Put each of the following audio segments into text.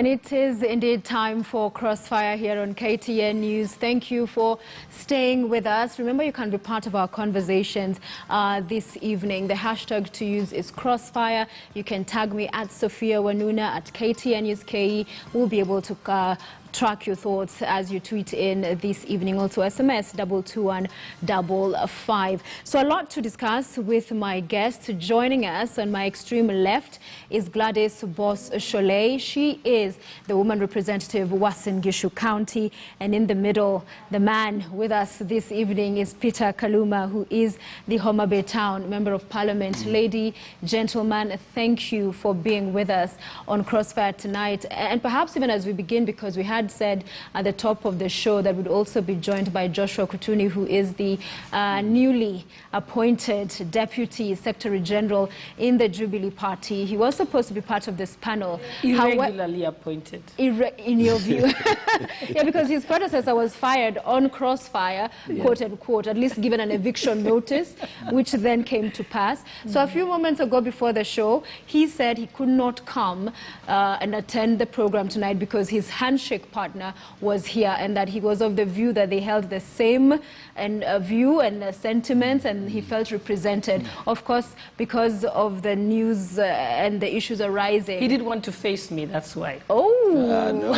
And it is indeed time for Crossfire here on KTN News. Thank you for staying with us. Remember, you can be part of our conversations this evening. The hashtag to use is Crossfire. You can tag me at SOPHIA WANUNA at KTN News KE. We'll be able to track your thoughts as you tweet in this evening. Also SMS 22155. So a lot to discuss with my guest. Joining us on my extreme left is Gladys Boss Shollei. She is the woman representative Uasin Gishu County, and in the middle, the man with us this evening is Peter Kaluma, who is the Homa Bay Town Member of Parliament. Lady, gentlemen, thank you for being with us on Crossfire tonight. And perhaps even as we begin, because we had said at the top of the show that we'd also be joined by Joshua Kutuni, who is the newly appointed Deputy Secretary General in the Jubilee Party. He was supposed to be part of this panel. Irregularly appointed. In your view? Yeah, because his predecessor was fired on Crossfire, quote unquote, at least given an eviction notice, which then came to pass. So a few moments ago before the show, he said he could not come and attend the program tonight because his handshake partner was here, and that he was of the view that they held the same view and sentiments, and he felt represented. Of course, because of the news and the issues arising. He did want to face me, that's why. Oh! No.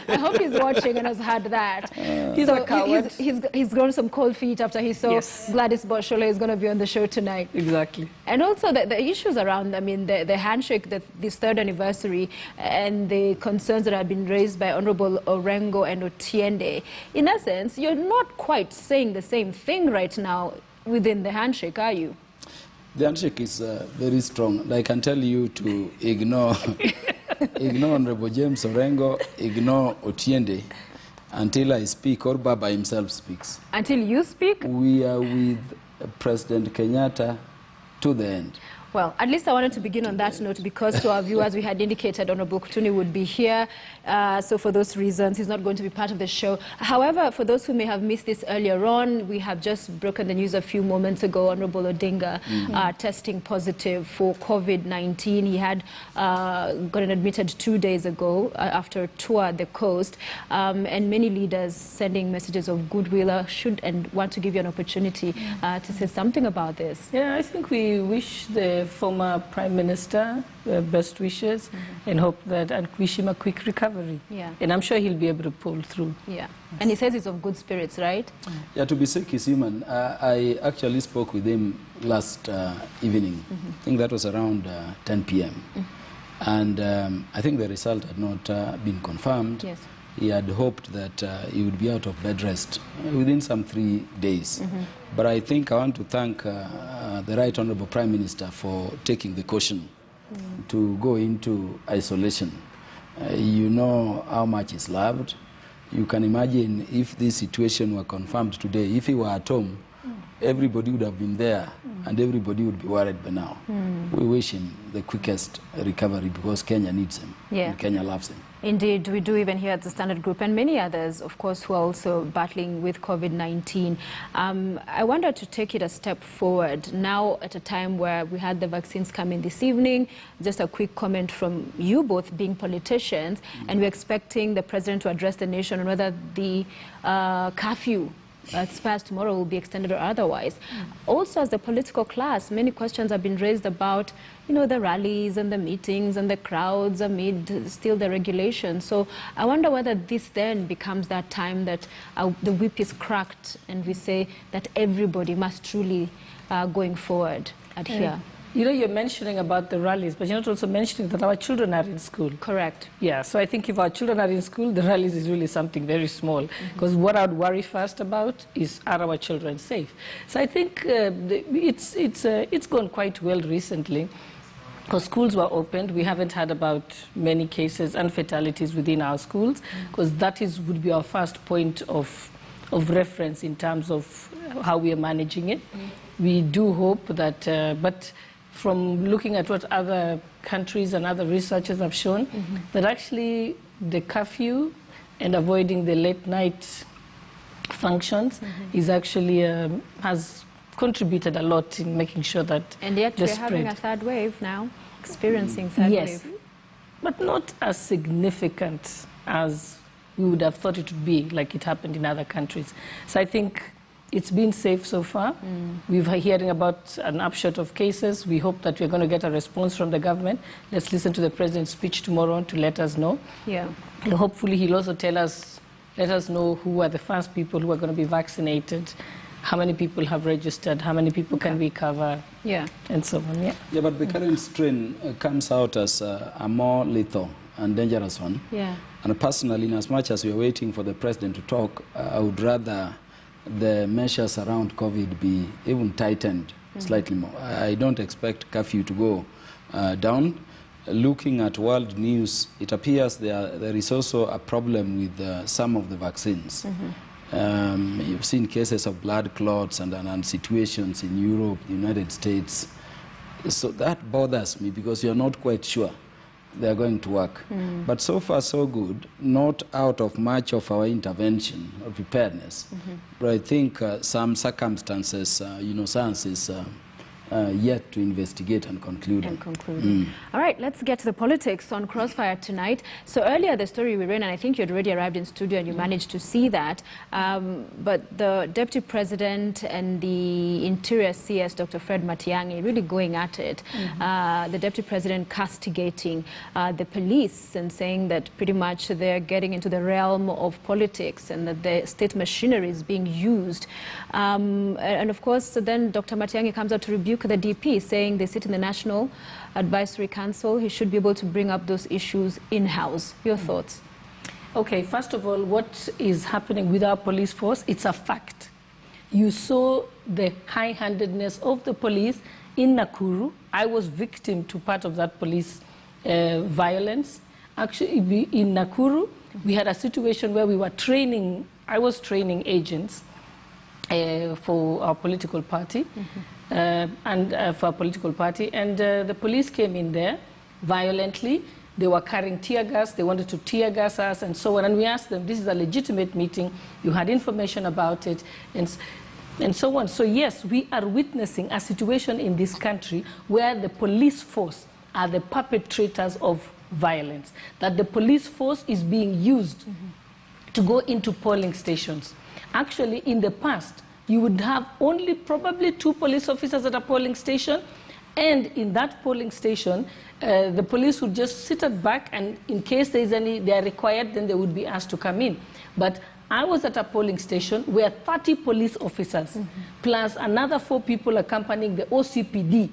I hope he's watching and has heard that. He's a coward. He's grown some cold feet after he saw Gladys Boss Shollei is going to be on the show tonight. Exactly. And also the issues around, I mean, the handshake, this third anniversary, and the concerns that have been raised by Honorable Orengo and Otiende. In essence, you're not quite saying the same thing right now within the handshake, are you? The handshake is very strong. I can tell you to ignore ignore Honorable James Orengo, ignore Otiende until I speak or Baba himself speaks. Until you speak? We are with President Kenyatta to the end. Well, at least I wanted to begin on that note because to our viewers, we had indicated Honorable Kutuni would be here. So for those reasons, he's not going to be part of the show. However, for those who may have missed this earlier on, we have just broken the news a few moments ago. Honorable Odinga testing positive for COVID-19. He had gotten admitted 2 days ago after a tour at the coast. And many leaders sending messages of goodwill should and want to give you an opportunity to say something about this. Yeah, I think we wish the former Prime Minister best wishes and hope that, and wish him a quick recovery. Yeah. And I'm sure he'll be able to pull through. Yeah. Yes. And he says he's of good spirits, right? Yeah, to be sick is human. I actually spoke with him last evening. I think that was around 10 p.m. And I think the result had not been confirmed. Yes. He had hoped that he would be out of bed rest within some 3 days. But I think I want to thank the Right Honourable Prime Minister for taking the caution to go into isolation. You know how much he's loved. You can imagine if this situation were confirmed today, if he were at home, everybody would have been there and everybody would be worried by now. We wish him the quickest recovery because Kenya needs him and Kenya loves him. Indeed, we do even here at the Standard Group and many others, of course, who are also battling with COVID-19. I wanted to take it a step forward now at a time where we had the vaccines come in this evening. Just a quick comment from you both being politicians, and we're expecting the president to address the nation on whether the curfew expires tomorrow will be extended or otherwise. Also, as the political class, many questions have been raised about, you know, the rallies and the meetings and the crowds amid still the regulations. So I wonder whether this then becomes that time that the whip is cracked and we say that everybody must truly, going forward, adhere. You know, you're mentioning about the rallies, but you're not also mentioning that our children are in school. Correct. Yeah, so I think if our children are in school, the rallies is really something very small. Because what I'd worry first about is, are our children safe? So I think it's gone quite well recently. Because schools were opened, we haven't had about many cases and fatalities within our schools, because that would be our first point of reference in terms of how we are managing it. We do hope that, but from looking at what other countries and other researchers have shown, that actually the curfew and avoiding the late night functions is actually, has contributed a lot in making sure that and yet we're having a third wave now, experiencing third wave. but not as significant as we would have thought it would be, like it happened in other countries. So I think it's been safe so far. We've been hearing about an upshot of cases. We hope that we're going to get a response from the government. Let's listen to the president's speech tomorrow to let us know. Yeah. And hopefully he'll also let us know who are the first people who are going to be vaccinated, how many people have registered, how many people can we cover, and so on. Yeah, but the current strain comes out as a more lethal and dangerous one. Yeah. And personally, in as much as we're waiting for the president to talk, I would rather the measures around COVID be even tightened slightly more. I don't expect curfew to go down. Looking at world news, it appears there is also a problem with some of the vaccines. You've seen cases of blood clots and situations in Europe, the United States. So that bothers me because you're not quite sure they're going to work. But so far, so good, not out of much of our intervention or preparedness. But I think some circumstances, science is yet to investigate and conclude. All right, let's get to the politics on Crossfire tonight. So earlier the story we ran, and I think you had already arrived in studio and you managed to see that, but the Deputy President and the Interior CS, Dr. Fred Matiang'i, really going at it. The Deputy President castigating the police and saying that pretty much they're getting into the realm of politics and that the state machinery is being used. And of course, then Dr. Matiang'i comes out to rebuke the DP, saying they sit in the National Advisory Council. He should be able to bring up those issues in-house. Your thoughts? Okay, first of all, what is happening with our police force, it's a fact. You saw the high-handedness of the police in Nakuru. I was victim to part of that police violence. Actually, in Nakuru, we had a situation where we were training, I was training agents for our political party. For a political party, and the police came in there violently. They were carrying tear gas, they wanted to tear gas us and so on, and we asked them, this is a legitimate meeting, you had information about it, and so on. So yes, we are witnessing a situation in this country where the police force are the perpetrators of violence, that the police force is being used to go into polling stations. Actually, in the past, you would have only probably 2 police officers at a polling station, and in that polling station, the police would just sit at back, and in case there is any, they are required, then they would be asked to come in. But I was at a polling station where 30 police officers, plus another 4 people accompanying the OCPD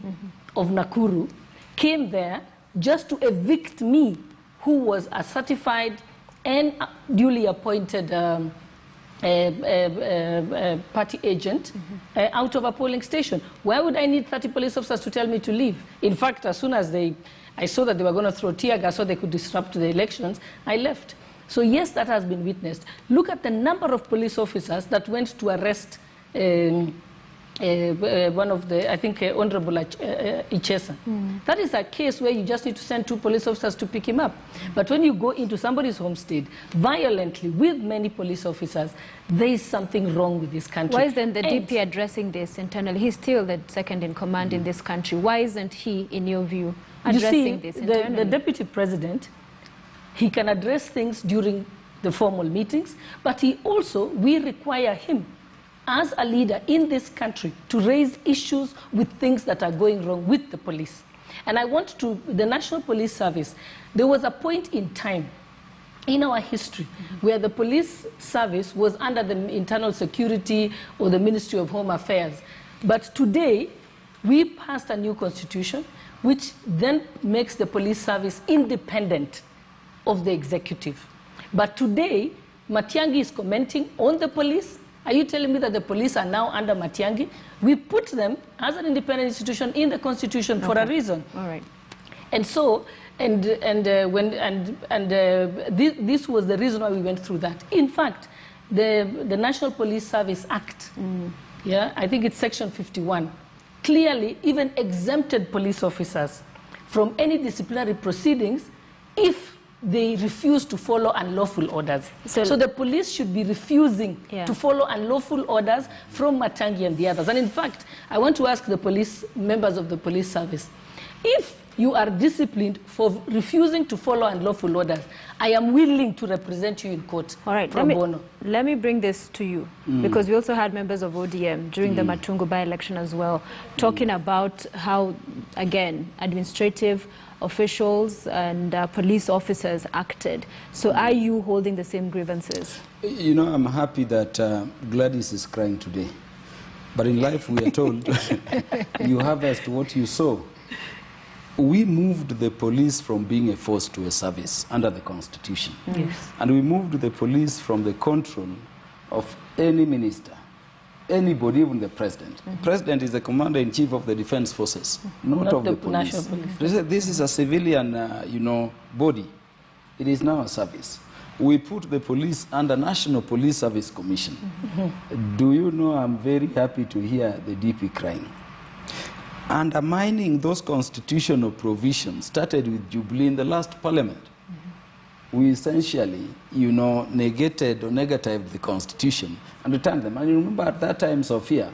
of Nakuru, came there just to evict me, who was a certified and duly appointed party agent out of a polling station. Why would I need 30 police officers to tell me to leave? In fact, as soon as I saw that they were going to throw tear gas so they could disrupt the elections, I left. So yes, that has been witnessed. Look at the number of police officers that went to arrest one of the, I think, Honorable Ichesa. That is a case where you just need to send 2 police officers to pick him up. But when you go into somebody's homestead violently with many police officers, there is something wrong with this country. Why isn't the DP addressing this internally? He's still the second in command in this country. Why isn't he, in your view, addressing this internally? The Deputy President, he can address things during the formal meetings, but we require him as a leader in this country to raise issues with things that are going wrong with the police. And I want the National Police Service, there was a point in time in our history where the police service was under the Internal Security or the Ministry of Home Affairs. But today, we passed a new constitution which then makes the police service independent of the executive. But today, Matiang'i is commenting on the police. Are you telling me that the police are now under Matiang'i? We put them as an independent institution in the Constitution for a reason. All right. And so, this was the reason why we went through that. In fact, the National Police Service Act, I think it's Section 51, clearly even exempted police officers from any disciplinary proceedings if they refuse to follow unlawful orders. So the police should be refusing to follow unlawful orders from Matiang'i and the others. And in fact, I want to ask the members of the police service, if you are disciplined for refusing to follow unlawful orders, I am willing to represent you in court. All right, let me bring this to you, because we also had members of ODM during the Matungu by-election as well, talking about how, again, administrative officials and police officers acted. So are you holding the same grievances? You know, I'm happy that Gladys is crying today. But in life, we are told, you harvest what you sow. We moved the police from being a force to a service under the Constitution. Yes. And we moved the police from the control of any minister, anybody, even the president. The president is the commander-in-chief of the defense forces, not of the police. This is a civilian, you know, body. It is now a service. We put the police under National Police Service Commission. Do you know, I'm very happy to hear the DP crying. Undermining those constitutional provisions started with Jubilee in the last parliament. We essentially, you know, negated or negatived the constitution and returned them. And you remember at that time, Sophia,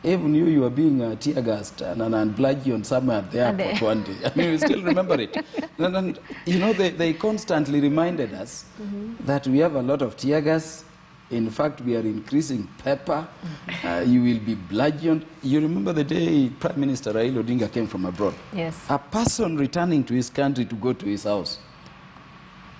even you were being tear-gassed and bludgeoned somewhere at the airport one day. I mean, we still remember it. And you know, they constantly reminded us that we have a lot of tear gas. In fact, we are increasing pepper. You will be bludgeoned. You remember the day Prime Minister Raila Odinga came from abroad? Yes. A person returning to his country to go to his house.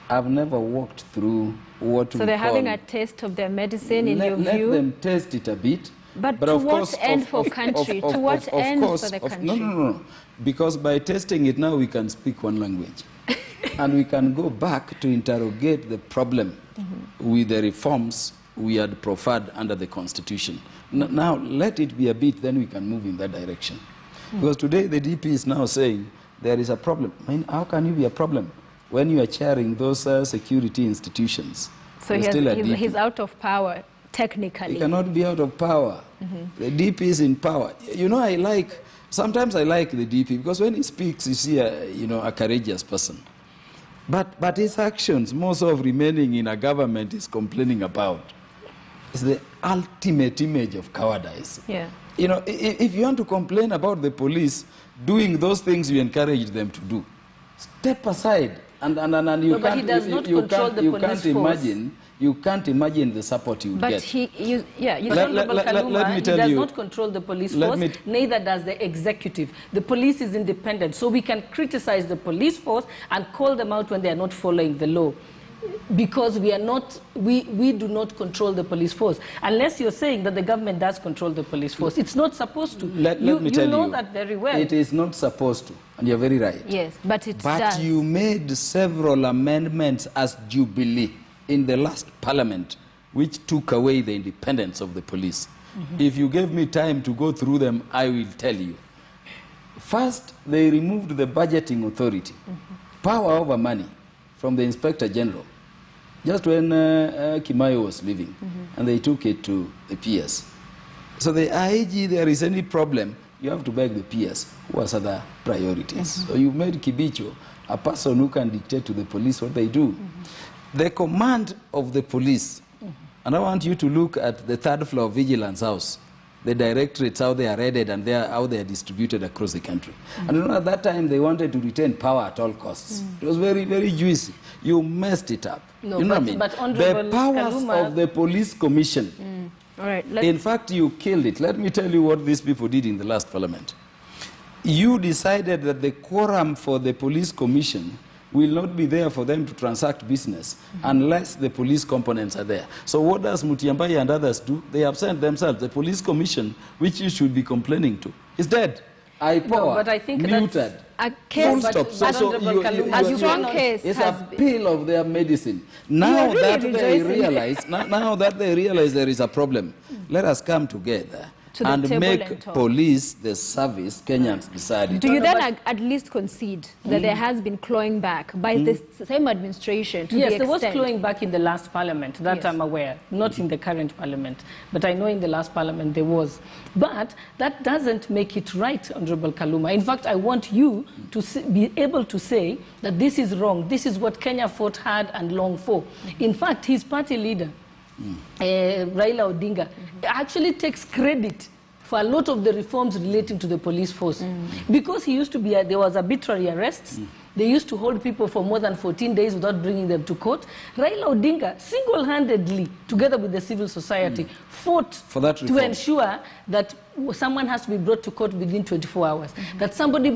I've never walked through what we call... So they're having a taste of their medicine, in your view? Let them taste it a bit. But to what end for country? To what end for the country? No. Because by testing it now, we can speak one language. And we can go back to interrogate the problem with the reforms we had proffered under the Constitution. Now, let it be a bit, then we can move in that direction. Because today, the DP is now saying there is a problem. I mean, how can you be a problem when you are chairing those security institutions? So he's out of power, technically. He cannot be out of power. The DP is in power. You know, sometimes I like the DP, because when he speaks, you see a courageous person. But his actions, most of remaining in a government is complaining about, is the ultimate image of cowardice. Yeah. You know, if you want to complain about the police doing those things you encourage them to do, step aside. And you but he does not control the police force. You can't imagine the support you would get. But Kaluma, he does not control the police force, neither does the executive. The police is independent, so we can criticize the police force and call them out when they are not following the law. Because we do not control the police force. Unless you're saying that the government does control the police force. It's not supposed to. Let me tell you. You know that very well. It is not supposed to, and you're very right. Yes, but it does. But you made several amendments as Jubilee in the last parliament, which took away the independence of the police. If you gave me time to go through them, I will tell you. First, they removed the budgeting authority, power over money, from the Inspector General, just when Kimayo was leaving, and they took it to the PS. So the IG, there is any problem, you have to beg the PS, who has other priorities. So you made Kibicho a person who can dictate to the police what they do. The command of the police, and I want you to look at the third floor vigilance house, the directorates, how they are raided and how they are distributed across the country. And you know, at that time, they wanted to retain power at all costs. It was very, very juicy. You messed it up. No, you know what I mean? But the powers Kaluma, of the police commission, all right, in fact, you killed it. Let me tell you what these people did in the last parliament. You decided that the quorum for the police commission will not be there for them to transact business unless the police components are there. So what does Mutiambai and others do? They absent themselves. The police commission, which you should be complaining to, is dead. No, but I think muted. that's a case. Full stop. A strong case. It's a pill of their medicine. Now that they realize there is a problem, let us come together and make police the service Kenyans decided. Do you then at least concede that there has been clawing back by the same administration to Yes, the there was extent? clawing back in the last parliament, that I'm aware, not in the current parliament. But I know in the last parliament there was. But that doesn't make it right, Honorable Kaluma. In fact, I want you to be able to say that this is wrong. This is what Kenya fought hard and long for. In fact, his party leader, Raila Odinga, actually takes credit for a lot of the reforms relating to the police force. Because he used to be, there was arbitrary arrests. They used to hold people for more than 14 days without bringing them to court. Raila Odinga, single-handedly, together with the civil society, fought for that to ensure that someone has to be brought to court within 24 hours, that somebody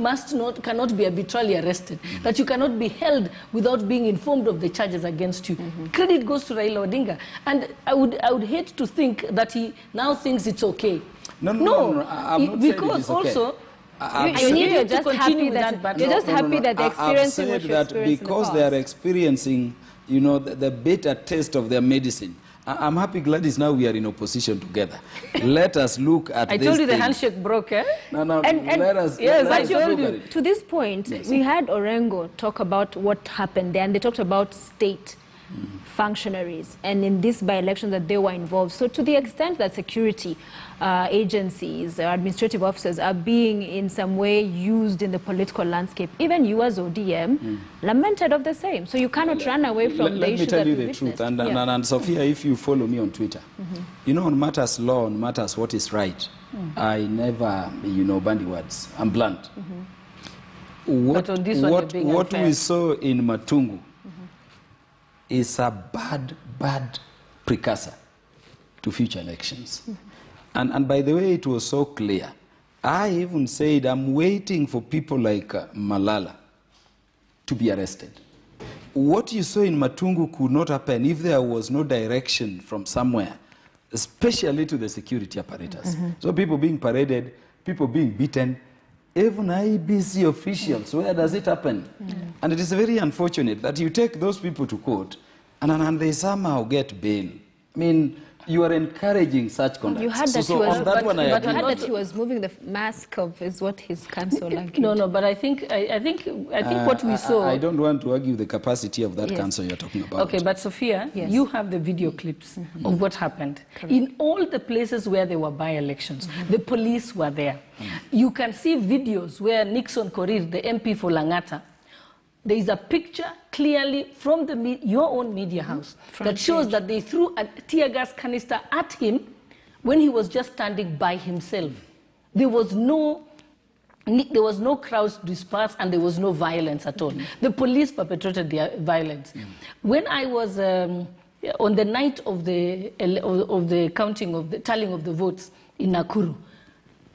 cannot be arbitrarily arrested, that you cannot be held without being informed of the charges against you. Credit goes to Raila Odinga. And I would hate to think that he now thinks it's okay. No, I'm not because saying it is okay. also, you're just happy that they're experiencing what you're experiencing because they are experiencing, you know, the bitter taste of their medicine. I'm happy, Gladys, now we are in opposition together. Let us look at this. I told you the handshake broke, eh? No, and let us told look you, at it. to this point, we had Orengo talk about what happened there, and they talked about state functionaries, and in this by-election that they were involved. So to the extent that security agencies, administrative officers are being in some way used in the political landscape, even you as ODM lamented of the same. So you cannot run away from the issue. Let me tell you the truth, and Sophia, if you follow me on Twitter, you know, on matters law, on matters what is right, I never, you know, bandy words. I'm blunt. What we saw in Matungu is a bad precursor to future elections. And by the way, it was so clear. I even said I'm waiting for people like Malala to be arrested. What you saw in Matungu could not happen if there was no direction from somewhere, especially to the security apparatus. So people being paraded, people being beaten, even IBC officials, where does it happen? And it is very unfortunate that you take those people to court and they somehow get bail. I mean, you are encouraging such conduct. You had that, he was moving the mask of is what his counsel like. No, but I think what we saw. I don't want to argue the capacity of that counsel you're talking about. Okay, but Sophia, you have the video clips of what happened. In all the places where there were by-elections, the police were there. You can see videos where Nixon Korir, the MP for Langata, there is a picture clearly from your own media house that shows that they threw a tear gas canister at him when he was just standing by himself. There was no crowds dispersed and there was no violence at all. The police perpetrated their violence. When I was on the night of the tallying of the votes in Nakuru,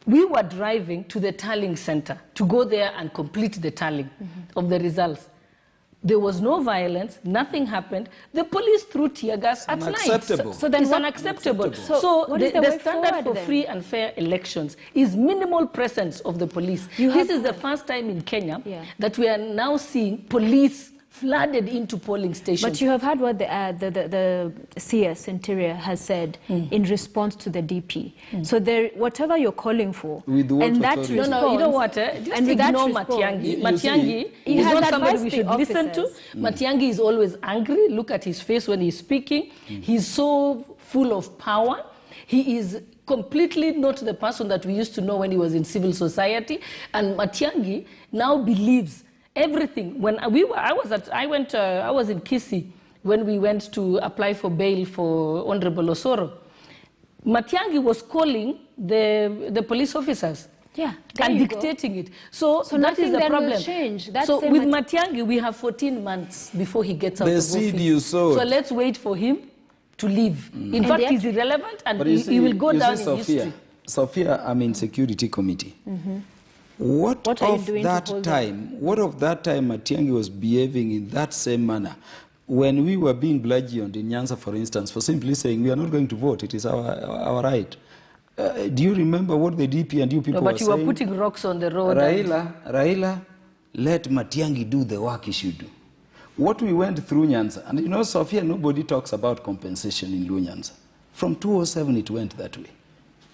we were driving to the tallying center to go there and complete the tallying of the results. There was no violence, nothing happened. The police threw tear gas at night. So then it's unacceptable. So the standard for free and fair elections is minimal presence of the police. This is the first time in Kenya that we are now seeing police flooded into polling stations. But you have heard what the CS Interior has said in response to the DP. So whatever you're calling for, and that response, you know what? Just ignore Matiang'i. Matiang'i is not somebody we should listen to. Matiang'i is always angry. Look at his face when he's speaking. He's so full of power. He is completely not the person that we used to know when he was in civil society. And Matiang'i now believes everything. When I was in Kisii when we went to apply for bail for Honorable Osoro. Matiang'i was calling the police officers and dictating it. So that is the problem. So with Matiang'i, we have 14 months before he gets out of office. So let's wait for him to leave. In fact, he's irrelevant and he will go down in history. Sophia, I'm in Security Committee. What of that time Matiang'i was behaving in that same manner when we were being bludgeoned in Nyanza, for instance, for simply saying we are not going to vote, it is our right. Do you remember what the DP and you people were saying? But you were putting rocks on the road. Raila, let Matiang'i do the work he should do. What we went through Nyanza, and you know, Sophia, nobody talks about compensation in Nyanza. From 2007 it went that way.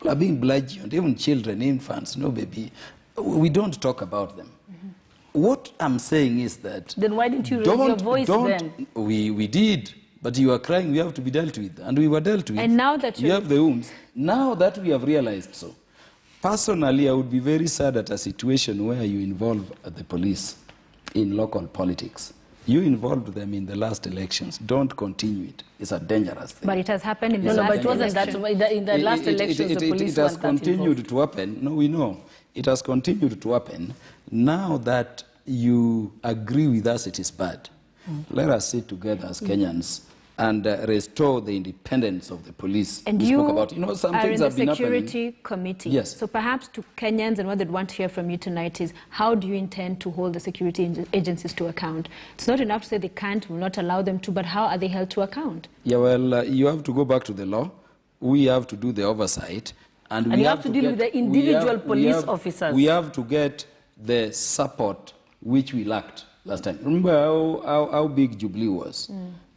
We are being bludgeoned, even children, infants, no baby. We don't talk about them. What I'm saying is that... Then why didn't you raise your voice then? We did, but you are crying, we have to be dealt with. And we were dealt with. And now that you have the wounds. Now that we have realized so, personally, I would be very sad at a situation where you involve the police in local politics. You involved them in the last elections. Don't continue it. It's a dangerous thing. But it has happened in the last but it wasn't that in the last elections. The police it has continued to happen. No, we know it has continued to happen. Now that you agree with us, it is bad. Let us sit together as Kenyans and restore the independence of the police. And we you spoke about, some are things in the have been security happening. committee. Yes. So perhaps to Kenyans, and what they'd want to hear from you tonight is, how do you intend to hold the security agencies to account? It's not enough to say they can't, will not allow them to, but how are they held to account? Yeah, well, you have to go back to the law. We have to do the oversight. And we you have to deal with the individual police officers. We have to get the support which we lacked last time. Remember how big Jubilee was?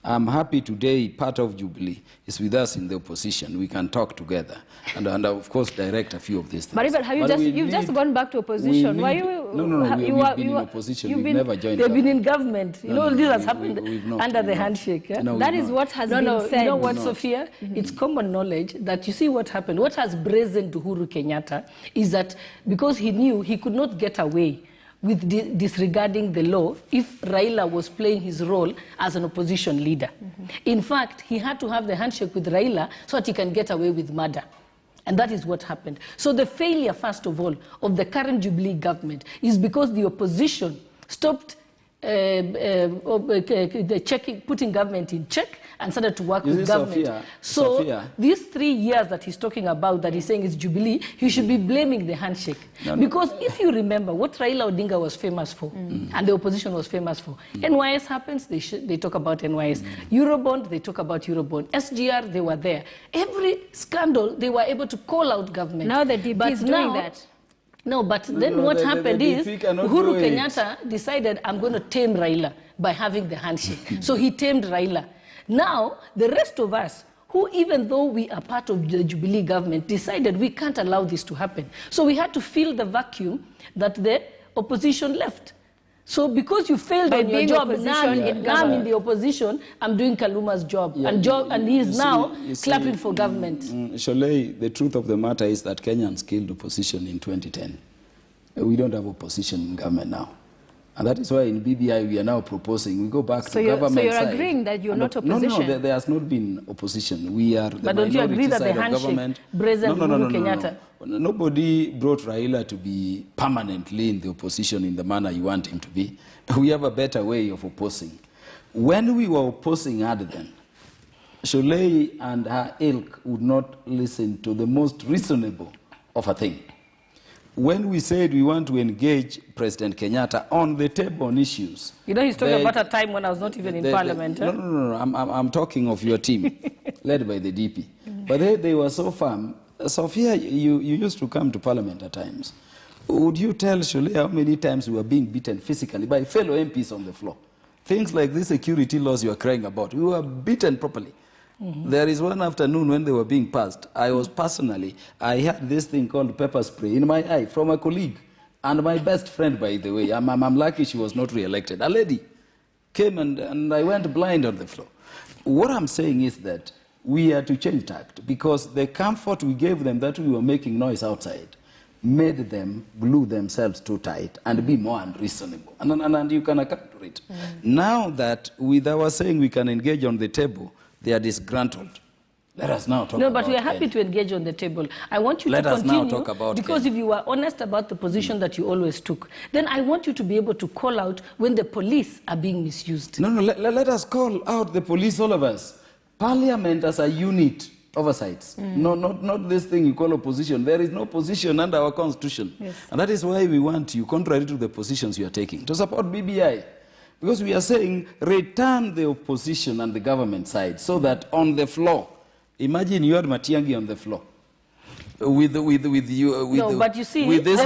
I'm happy today part of Jubilee is with us in the opposition. We can talk together and of course direct a few of these things. But even, you've just gone back to opposition. Why you? No, we've been in opposition. We've never joined. They've been in government. This has happened under the handshake. Yeah? No, that is what has been said. You know what, Sophia? It's common knowledge that you see what happened. What has brazened Uhuru Kenyatta is that because he knew he could not get away with disregarding the law if Raila was playing his role as an opposition leader. In fact, he had to have the handshake with Raila so that he can get away with murder. And that is what happened. So the failure, first of all, of the current Jubilee government is because the opposition stopped putting government in check and started to work with government. Sophia, these 3 years that he's talking about, that he's saying is Jubilee, he should be blaming the handshake. Because if you remember what Raila Odinga was famous for, and the opposition was famous for, NYS happens, they talk about NYS. Eurobond, they talk about Eurobond. SGR, they were there. Every scandal, they were able to call out government. Now the DP is doing that. No, but then what happened is Uhuru Kenyatta decided, I'm going to tame Raila by having the handshake. So he tamed Raila. Now, the rest of us, who even though we are part of the Jubilee government, decided we can't allow this to happen. So we had to fill the vacuum that the opposition left. So because you failed on your job, now I'm in the opposition, I'm doing Kaluma's job. Yeah, and he's now clapping for government. Shollei, the truth of the matter is that Kenyans killed opposition in 2010. We don't have opposition in government now. And that is why in BBI we are now proposing, we go back to government side. So you're agreeing that you're not opposition? No, there has not been opposition. We are the but don't you agree that the handshake brazen Uhuru Kenyatta? Nobody brought Raila to be permanently in the opposition in the manner you want him to be. We have a better way of opposing. When we were opposing Aden, Shollei and her ilk would not listen to the most reasonable of a thing. When we said we want to engage President Kenyatta on the table on issues... he's talking about a time when I was not even in parliament. No. I'm talking of your team, led by the DP. But they were so firm. Sophia, you used to come to parliament at times. Would you tell Shollei how many times we were being beaten physically by fellow MPs on the floor? Things like these security laws you are crying about, we were beaten properly. There is one afternoon when they were being passed, I had this thing called pepper spray in my eye from a colleague. And my best friend, by the way, I'm lucky she was not re-elected. A lady came and I went blind on the floor. What I'm saying is that we are to change tact because the comfort we gave them that we were making noise outside made them glue themselves too tight and be more unreasonable. And you can account for it. Now that with our saying we can engage on the table, they are disgruntled. Let us now talk about... No, but we are happy to engage on the table. I want you to continue, now talk about because if you are honest about the position that you always took, then I want you to be able to call out when the police are being misused. No, let us call out the police, all of us. Parliament as a unit oversights. No, not this thing you call opposition. There is no position under our constitution. Yes. And that is why we want you, contrary to the positions you are taking, to support BBI. Because we are saying return the opposition and the government side so that on the floor, imagine you had Matiang'i on the floor. With this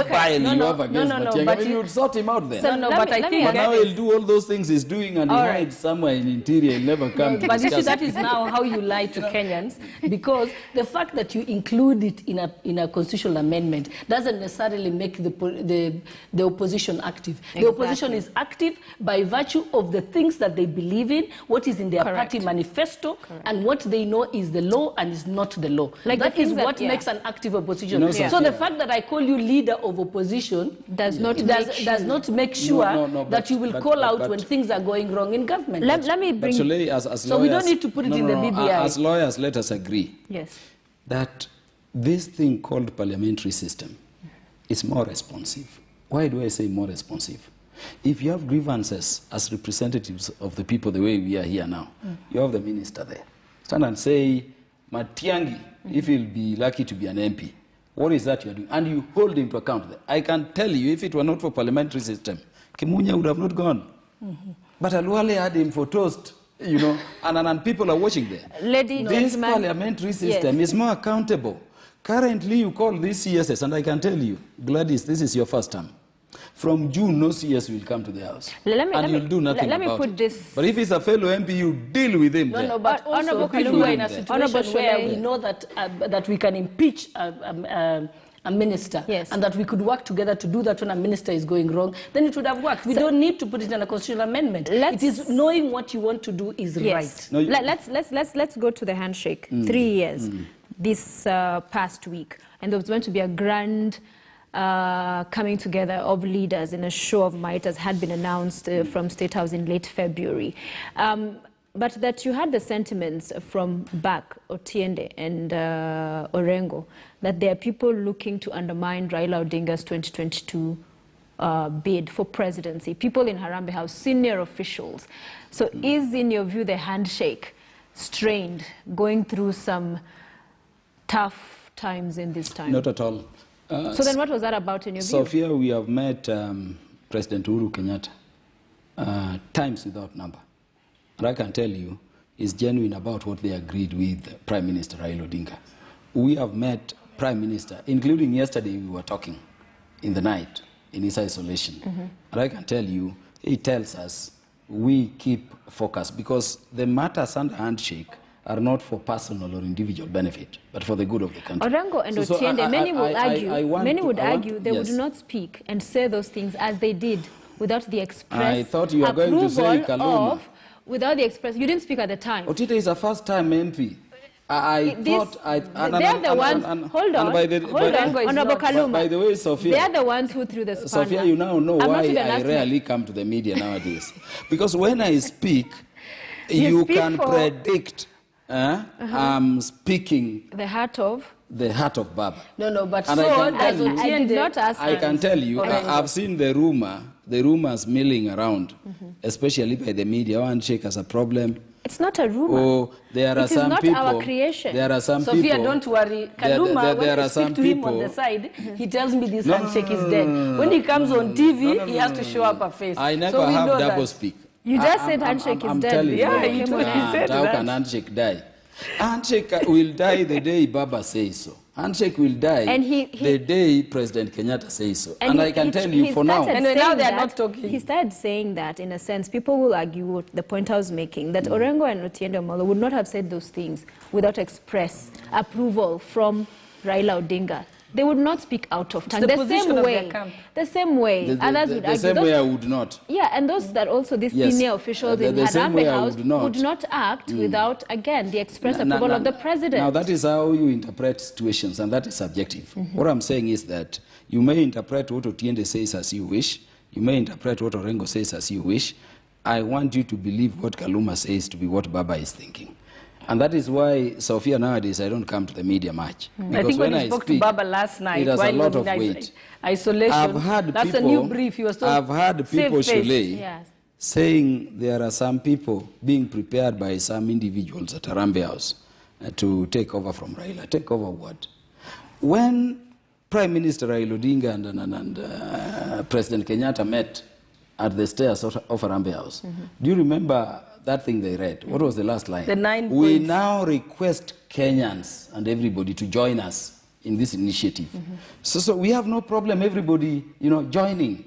file you have against Matiang'i. I mean, you would sort him out then. So, but now he'll do all those things he's doing and he hides somewhere in interior. He'll never come to But you see, discuss that is now how you lie to Kenyans, because the fact that you include it in a constitutional amendment doesn't necessarily make the opposition active. Exactly. The opposition is active by virtue of the things that they believe in, what is in their party manifesto, and what they know is the law and is not the law. Like that is what makes an active active opposition. You know, So the fact that I call you leader of opposition does not make sure that you will call out but when things are going wrong in government. Let me bring... But Shollei, as so lawyers, we don't need to put it in the BBI. As lawyers, let us agree that this thing called parliamentary system is more responsive. Why do I say more responsive? If you have grievances as representatives of the people the way we are here now, you have the minister there. Stand and say, Matiangi, if he'll be lucky to be an MP, what is that you're doing? And you hold him to account there. I can tell you, if it were not for parliamentary system, Kimunya would have not gone. But Aluale had him for toast, you know, and people are watching there. This parliamentary system is more accountable. Currently, you call this CSS, and I can tell you, Gladys, this is your first term. From June, no CS will come to the house. And you'll do nothing about it. But if he's a fellow MP, you deal with him there. No, but also, if we are in a situation where we know that, that we can impeach a minister, and that we could work together to do that when a minister is going wrong, then it would have worked. We don't need to put it in a constitutional amendment. It is knowing what you want to do is right. No, let's go to the handshake. 3 years this past week. And there was going to be a grand coming together of leaders in a show of might, as had been announced from State House in late February. But that you had the sentiments from Bak, Otiende, and Orengo, that there are people looking to undermine Raila Odinga's 2022 bid for presidency, people in Harambee House, senior officials. So is, in your view, the handshake strained, going through some tough times in this time? Not at all. So then what was that about in your view? Sophia, we have met President Uhuru Kenyatta times without number. And I can tell you, it's genuine about what they agreed with Prime Minister Raila Odinga. We have met Prime Minister, including yesterday we were talking in the night in his isolation. And I can tell you, he tells us we keep focus because the matters under handshake are not for personal or individual benefit, but for the good of the country. Orengo and Otiende, many would argue they would not speak and say those things as they did without the express I thought you were going to say Kaluma. Without the express, you didn't speak at the time. Otiende is a first-time MP. They're the ones. Hold on. Honorable Kaluma. By the way, Sophia. They are the ones who threw the spanner. Sophia, you now know why I rarely come to the media nowadays. Because when I speak, you can predict. I'm speaking the heart of Baba. No, but and so I did not ask. I can tell you, I've seen the rumors milling around, especially by the media. One check as a problem. It's not a rumor. Oh, there are some people. It is not our creation. There are some Sophia, people. don't worry. Kaluma, when I speak to him on the side, he tells me this handshake is dead. When he comes on TV, he has to show up a face. I never have double speak. You just said handshake is dead. Yeah, you said how can handshake die? Handshake will die the day Baba says so. Handshake will die the day President Kenyatta says so. And I can tell you for now. And now they are not talking. He started saying that, in a sense, people will argue the point I was making, that Orengo and Otiende Omolo would not have said those things without express approval from Raila Odinga. They would not speak out of turn. The same way. Others would argue. The same way I would not. Yeah, and those that also these senior officials in Harambee House would not act without, again, the express approval of the president. Now, that is how you interpret situations, and that is subjective. What I'm saying is that you may interpret what Otiende says as you wish. You may interpret what Orengo says as you wish. I want you to believe what Kaluma says to be what Baba is thinking. And that is why, Sophia, nowadays, I don't come to the media much. Because I think when I spoke to Baba last night, it has a lot of weight. Isolation, that's a new brief. He was told, I've heard people, Shollei, saying there are some people being prepared by some individuals at Harambee House to take over from Raila. Take over what? When Prime Minister Raila Odinga and President Kenyatta met at the stairs of Harambee House, do you remember that thing they read? What was the last line? The 9 points. We now request Kenyans and everybody to join us in this initiative. So we have no problem, everybody, joining.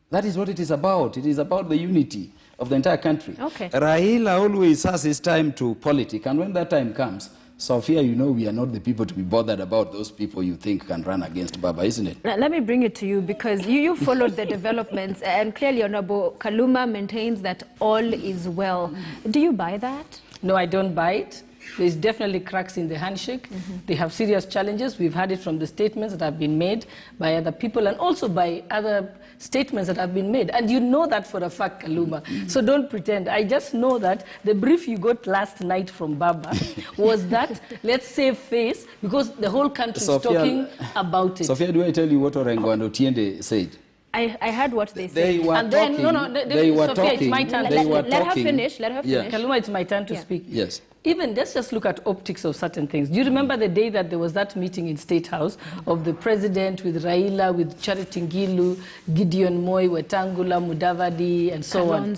That is what it is about. It is about the unity of the entire country. Okay. Raila always has his time to politic, and when that time comes, Sophia, we are not the people to be bothered about those people you think can run against Baba, isn't it? Let me bring it to you, because you followed the developments, and clearly Honorable Kaluma maintains that all is well. Do you buy that? No, I don't buy it. There's definitely cracks in the handshake. They have serious challenges. We've heard it from the statements that have been made by other people and also by other statements that have been made. And you know that for a fact, Kaluma. So don't pretend. I just know that the brief you got last night from Baba was that let's save face because the whole country is talking about it. Sophia, do I tell you what Orengo and Otiende said? I heard what they said. They were And then, talking. they were Sophia, talking. It's my turn. Let her finish. Let her finish. Yeah. Kaluma, it's my turn to speak. Yes. Even let's just look at optics of certain things. Do you remember the day that there was that meeting in State House of the president with Raila, with Charity Ngilu, Gideon Moi, Wetangula, Mudavadi, and so on?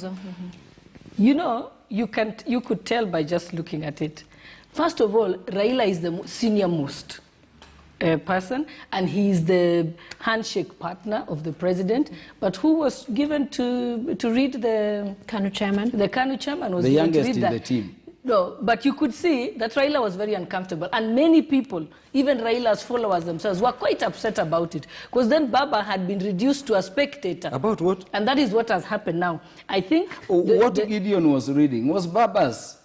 You know, you could tell by just looking at it. First of all, Raila is the senior most person, and he is the handshake partner of the president. But who was given to read the KANU chairman? The KANU chairman was the given youngest to read in that. the team. No, but you could see that Raila was very uncomfortable. And many people, even Raila's followers themselves, were quite upset about it. Because then Baba had been reduced to a spectator. About what? And that is what has happened now. I think... what Gideon was reading was Baba's.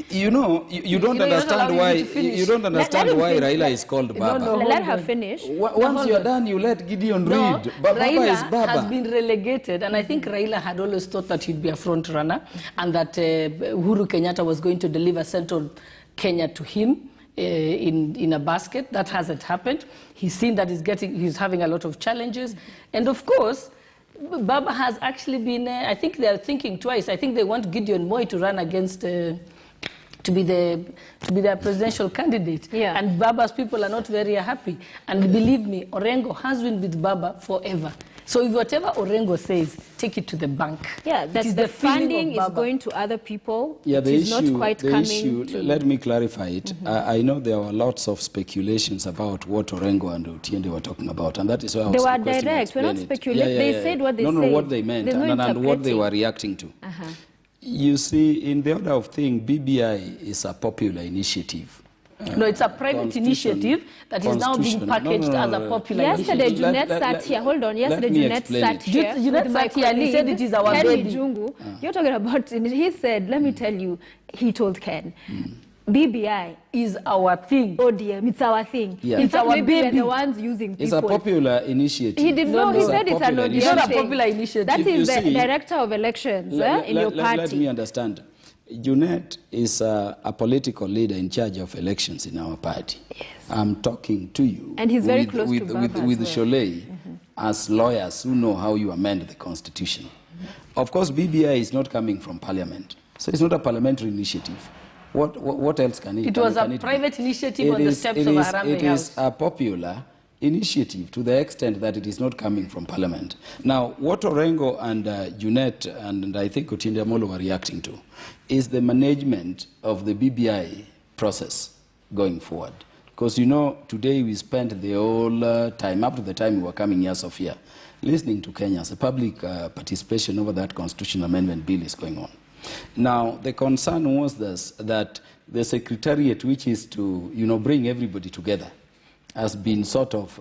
You know, you don't understand why Raila is called Baba. No, let her finish. Once you're done, you let Gideon read. Baba Raila is Baba. has been relegated, and I think Raila had always thought that he'd be a front runner, and that Uhuru Kenyatta was going to deliver Central Kenya to him in a basket. That hasn't happened. He's seen that he's having a lot of challenges, and of course, Baba has actually been. I think they are thinking twice. I think they want Gideon Moi to run against. To be their presidential candidate. Yeah. And Baba's people are not very happy. And believe me, Orengo has been with Baba forever. So if whatever Orengo says, take it to the bank. Yeah, that the funding is going to other people. Yeah, it is not quite coming to... Let me clarify it. I know there were lots of speculations about what Orengo and Otiende were talking about, and that is why I was requesting They were direct. We're not speculating. They said what they said. No, what they meant and what they were reacting to. You see, in the order of things, BBI is a popular initiative. No, it's a private initiative that is now being packaged as a popular Yesterday, initiative. Junet sat here. Hold on. Yesterday, Junet sat here. Junet sat here and he said it is our baby. You're talking about, he said, let me tell you, he told Ken, BBI is our thing. ODM, it's our thing. Yeah. In It's fact, our maybe we're baby. the ones using people. It's a popular initiative. He did not. He said it's an ODM It's not a thing. popular initiative. That is the see, director of elections in your party. Let me understand. Junet is a political leader in charge of elections in our party. Yes. I'm talking to you. And he's very close to Baba with as well. Shollei as lawyers who know how you amend the constitution. Of course, BBI is not coming from parliament. So it's not a parliamentary initiative. What else can it be? It was a private initiative on the steps of Harambee House. It is a popular initiative to the extent that it is not coming from parliament. Now, what Orengo and Junet and I think Otiende Amolo were reacting to is the management of the BBI process going forward. Because, you know, today we spent the whole time, up to the time we were coming here, Sophia, listening to Kenyans. The public participation over that constitutional amendment bill is going on. Now, the concern was this, that the secretariat, which is to, you know, bring everybody together, has been sort of,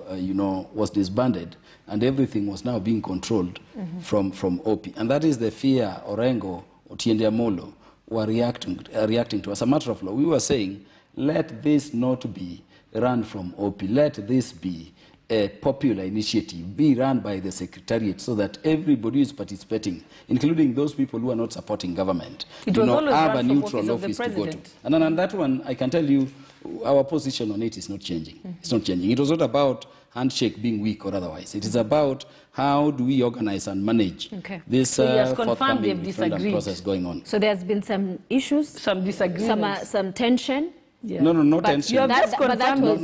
was disbanded, and everything was now being controlled from OP. And that is the fear Orengo, Otiende Amolo were reacting to. As a matter of law, we were saying, let this not be run from OP. Let this be a popular initiative, be run by the secretariat so that everybody is participating, including those people who are not supporting government, have a neutral office to go to. And on that one, I can tell you, our position on it is not changing. It's not changing. It was not about handshake being weak or otherwise. It is about how do we organize and manage this forthcoming referendum process going on. So there's been some issues, some disagreements, some tension. Yeah. No tension.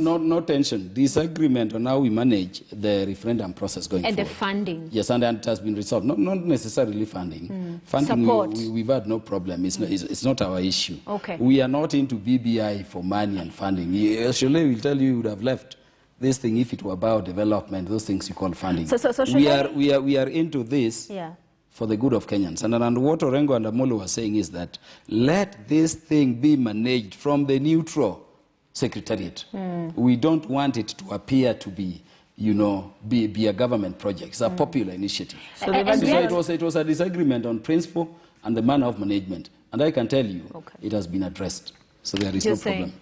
No tension. Disagreement on how we manage the referendum process going forward. And the funding. Yes, and it has been resolved. Not necessarily funding. Funding, support. We've had no problem. It's not our issue. Okay. We are not into BBI for money and funding. Shollei will tell you would have left this thing if it were about development, those things you call funding. So we are into this. Yeah. For the good of Kenyans. And what Orengo and Amolo were saying is that let this thing be managed from the neutral secretariat. We don't want it to appear to be, be a government project. It's a popular initiative. So it was a disagreement on principle and the manner of management. And I can tell you, it has been addressed. So there is You're no problem.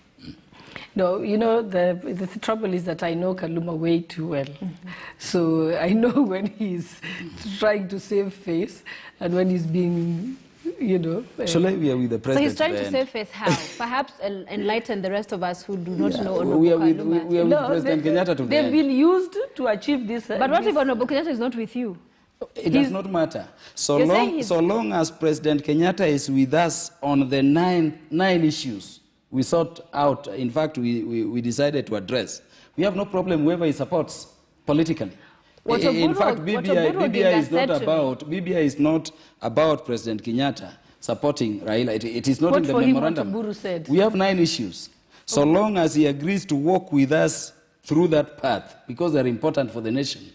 No, you know, the trouble is that I know Kaluma way too well. So I know when he's trying to save face and when he's being, you know... Shollei, we are with the So president. he's trying to save face how? Perhaps enlighten the rest of us who do not know Honorable we are with Kaluma. President Kenyatta to the They've end. been used to achieve this. But what if Honorable Kenyatta is not with you? It does not matter. So You're saying long as President Kenyatta is with us on the nine issues we sought out, in fact, we decided to address, we have no problem whoever he supports politically. In fact, BBI is not about President Kenyatta supporting Raila. It is not in the memorandum. What said? We have 9 issues. So long as he agrees to walk with us through that path, because they're important for the nation,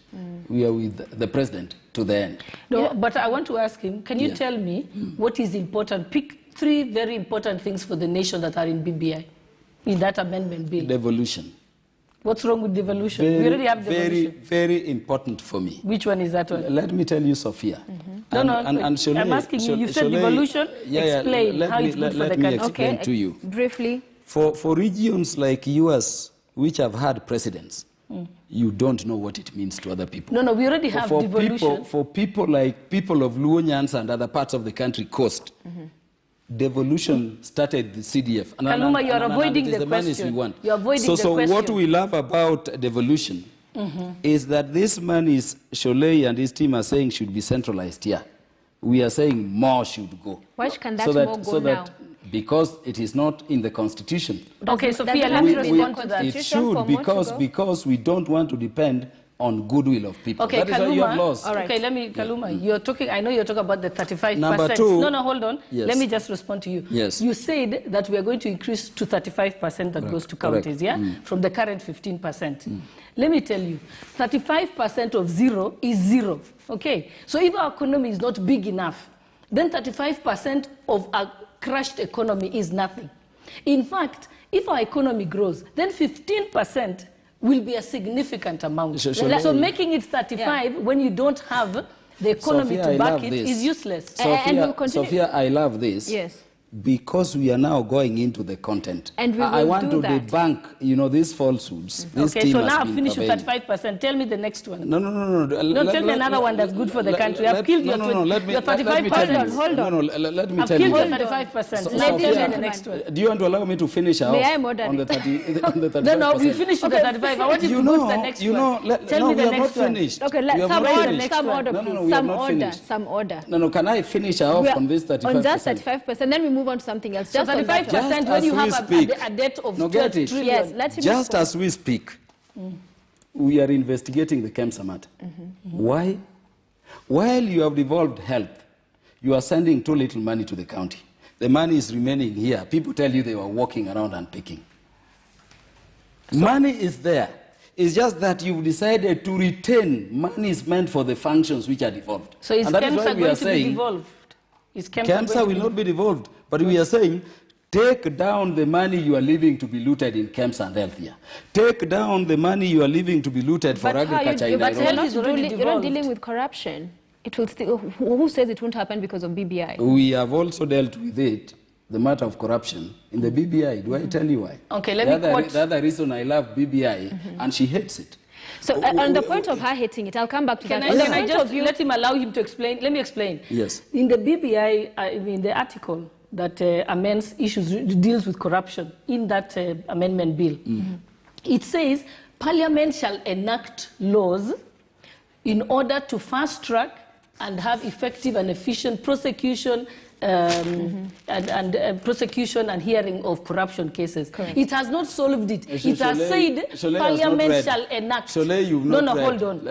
we are with the president to the end. No, but I want to ask him, can you tell me what is important? Pick 3 very important things for the nation that are in BBI, in that amendment bill. Devolution. What's wrong with devolution? We already have devolution. Very important for me. Which one is that one? Let me tell you, Sophia. I'm asking you, you said devolution, explain how it's good for the country. Let me explain to you. Briefly. For regions like yours, which have had presidents, you don't know what it means to other people. No, we already have devolution. For people like people of Luonyans and other parts of the country, coast, devolution started the CDF. Kaluma, you are avoiding the question. You are avoiding the question. So what we love about devolution is that this money, Shollei and his team are saying should be centralized here. We are saying more should go. Why can that more go now? Because it is not in the Constitution. Okay, Sophia, let me respond to that. It should, because we don't want to depend on goodwill of people. Okay, that is Kaluma, why you have laws. Right. Okay, Kaluma, you're talking, I know you're talking about the 35%. Number 2. No, hold on. Yes. Let me just respond to you. Yes. You said that we are going to increase to 35% that goes to counties, yeah? From the current 15%. Let me tell you, 35% of 0 is 0, okay? So if our economy is not big enough, then 35% of a crushed economy is nothing. In fact, if our economy grows, then 15% will be a significant amount. So making it 35 when you don't have the economy Sophia, to back it is useless. Sophia, I love this. Yes. Because we are now going into the content. And we will I want to that. debunk, these falsehoods. This Okay, so now I've finished with 35%. Tell me the next one. No. Tell me another one that's good for the country. I've killed your 35%. Hold on. Let me I've tell you. killed your 35%. Let me tell me the next one. Do you want to allow me to finish off on the 35%? No, we finished with the 35. I want you to go to the next one. Tell me the next one. Okay, some order. No, can I finish off on this 35%? On just 35%, then we move on to something else. So 35% when you have a debt of 12 trillion. Yes, let him just as we speak, we are investigating the KEMSA matter. Why? While you have devolved health, you are sending too little money to the county. The money is remaining here. People tell you they were walking around and picking. Money is there. It's just that you've decided to retain money is meant for the functions which are devolved. So is KEMSA going to be devolved? KEMSA will not be devolved, but we are saying take down the money you are leaving to be looted in KEMSA and health here. Take down the money you are leaving to be looted for agriculture in Nairobi. But you're not dealing with corruption. It will still, who says it won't happen because of BBI? We have also dealt with it, the matter of corruption, in the BBI. Do I tell you why? Okay, let me quote. The other reason I love BBI, and she hates it. So on the point of her hating it, I'll come back to that. Can I just let him allow him to explain? Let me explain. Yes. In the BBI, in the article that amends issues, deals with corruption, in that amendment bill, it says Parliament shall enact laws in order to fast track and have effective and efficient prosecution prosecution and hearing of corruption cases. Correct. It has not solved it. It has said Parliament shall enact. Shollei, you've not read. Hold on.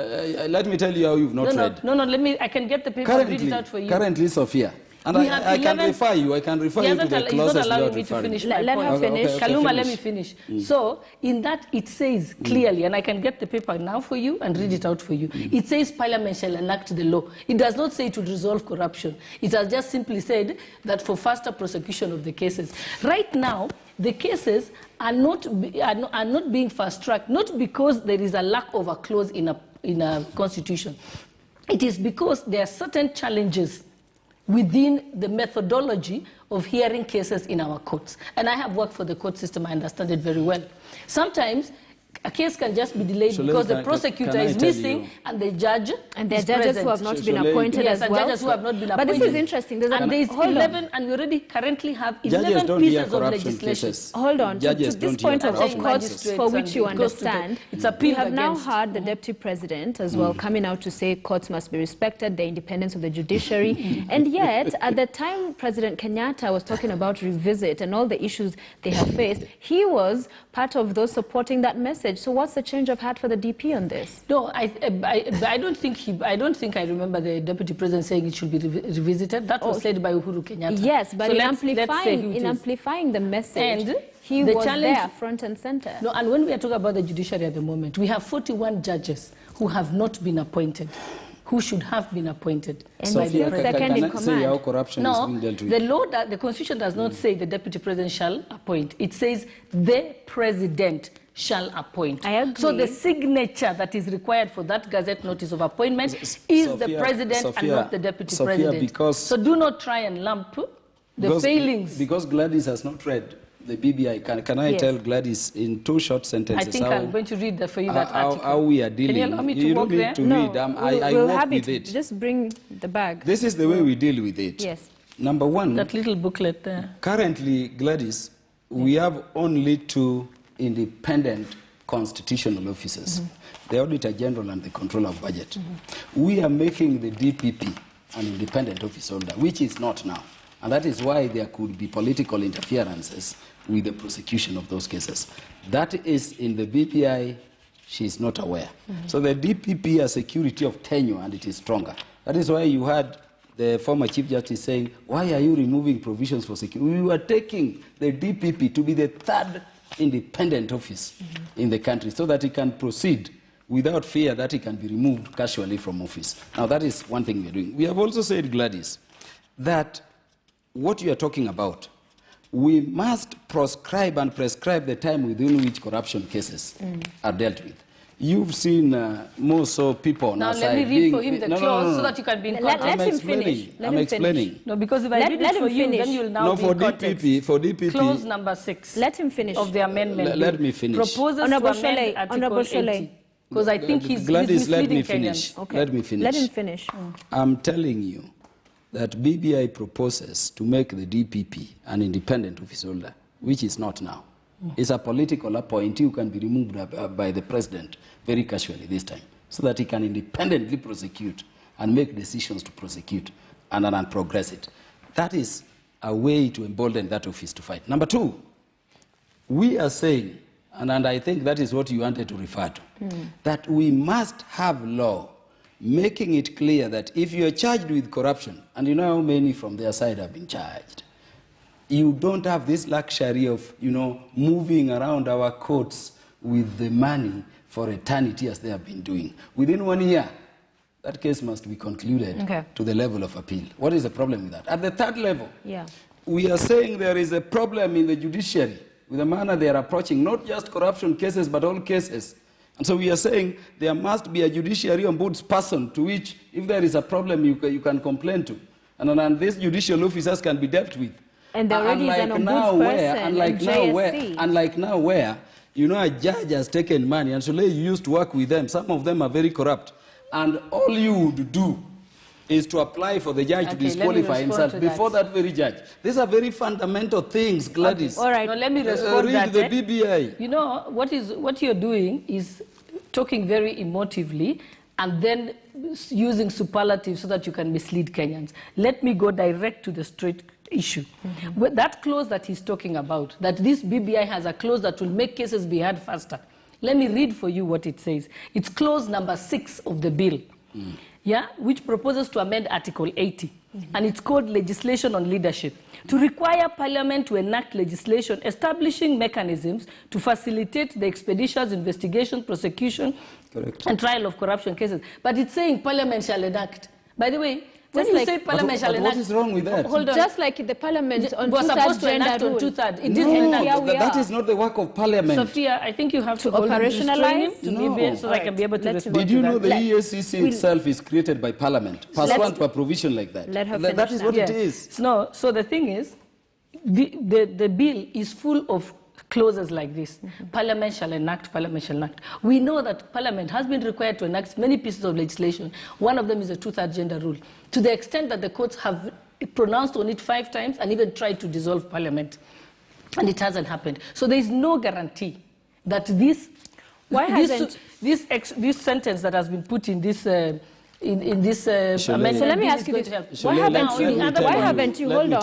Let me tell you how you've not read. No, I can get the paper and read it out for you. Currently, Sophia. And I can refer you. I can refer you to the clauses. He's not allowing me to finish my point. Let her finish. Kaluma, let me finish. So, in that, it says clearly, and I can get the paper now for you and read it out for you. It says Parliament shall enact the law. It does not say it would resolve corruption. It has just simply said that for faster prosecution of the cases. Right now, the cases are not being fast-tracked, not because there is a lack of a clause in a constitution. It is because there are certain challenges within the methodology of hearing cases in our courts. And I have worked for the court system, I understand it very well. Sometimes a case can just be delayed because the prosecutor is missing and the judge and there are judges present. who have not been appointed as well. Judges who have not been appointed. But this is interesting. There's and there is 11, and we already currently have 11 pieces of legislation. Hold on. To this point of courts for which you understand, we have now heard the Deputy President as well coming out to say courts must be respected, the independence of the judiciary. And yet, at the time President Kenyatta was talking about revisit and all the issues they have faced, he was part of those supporting that message. So what's the change of heart for the DP on this? No, I don't think I remember the Deputy President saying it should be revisited. That was said by Uhuru Kenyatta. Yes, but in amplifying the message, and he was there front and center. No, and when we are talking about the judiciary at the moment, we have 41 judges who have not been appointed, who should have been appointed. And by the second in command. How corruption is being dealt with? The law, the Constitution does not say the Deputy President shall appoint. It says the President shall appoint. I agree. So the signature that is required for that Gazette notice of appointment is the President and not the Deputy President. Because so do not try and lump the failings. Because Gladys has not read the BBI. Can I tell Gladys in 2 short sentences? I think I'm going to read for you that article. How we are dealing. Can you allow me to you walk don't need there? to No, read. we'll work have with it. it. Just bring the bag. This is the way we deal with it. Yes. Number one. That little booklet there. Currently, Gladys, we have only 2 independent constitutional officers, the Auditor General and the Controller of Budget. We are making the DPP an independent office holder, which is not now. And that is why there could be political interferences with the prosecution of those cases. That is in the BPI, she is not aware. So the DPP has security of tenure and it is stronger. That is why you had the former Chief Justice saying, why are you removing provisions for security? We were taking the DPP to be the 3rd independent office in the country so that it can proceed without fear that it can be removed casually from office. Now, that is one thing we're doing. We have also said, Gladys, that what you are talking about, we must prescribe the time within which corruption cases are dealt with. You've seen more so people on our side. Now, let me read for him the clause so that you can be in contact. Let him finish. I'm explaining. No, because if I read it for you, then you'll now be in context. For DPP. Clause number 6. Let him finish. Of the amendment. Let me finish. Proposes Honorable to amend Article 80. Because I think he's misleading Kenyans. Okay. Let me finish. Let him finish. I'm telling you that BBI proposes to make the DPP an independent office holder, which is not now. It's a political appointee who can be removed by the president very casually this time, so that he can independently prosecute and make decisions to prosecute and progress it. That is a way to embolden that office to fight. Number 2, we are saying, and I think that is what you wanted to refer to, that we must have law making it clear that if you are charged with corruption, and you know how many from their side have been charged, you don't have this luxury of, moving around our courts with the money for eternity as they have been doing. Within 1 year, that case must be concluded to the level of appeal. What is the problem with that? At the 3rd level, we are saying there is a problem in the judiciary with the manner they are approaching not just corruption cases, but all cases. And so we are saying there must be a judiciary ombudsperson to which, if there is a problem, you can complain to. And these judicial officers can be dealt with. And there already is an ombudsperson, unlike now where, a judge has taken money, and Shollei, you used to work with them. Some of them are very corrupt. And all you would do is to apply for the judge to disqualify himself before that very judge. These are very fundamental things, Gladys. All right, let me respond to that. Read the BBI. What you're doing is talking very emotively and then using superlatives so that you can mislead Kenyans. Let me go direct to the straight issue. That clause that he's talking about, that this BBI has a clause that will make cases be heard faster. Let me read for you what it says. It's clause number 6 of the bill, which proposes to amend Article 80. And it's called Legislation on Leadership, to require Parliament to enact legislation establishing mechanisms to facilitate the expeditious investigation, prosecution, and trial of corruption cases. But it's saying Parliament shall enact. By the way, When you say Parliament shall enact... What is wrong with that? Hold on. Just like the Parliament on was supposed to gender enact rule. on two-thirds. It No, didn't. that is not the work of Parliament. Sophia, I think you have to operationalize so I can be able to respond. Did you know to the EACC itself is created by Parliament? Pursuant to a provision like that. Let her That is what it is. No, so the thing is, the bill is full of clauses like this. Parliament shall enact, Parliament shall enact. We know that Parliament has been required to enact many pieces of legislation. One of them is the two-thirds gender rule. To the extent that the courts have pronounced on it 5 times and even tried to dissolve Parliament. And it hasn't happened. So there is no guarantee that this sentence that has been put in this amendment. So let me ask you this: why haven't you? Hold on,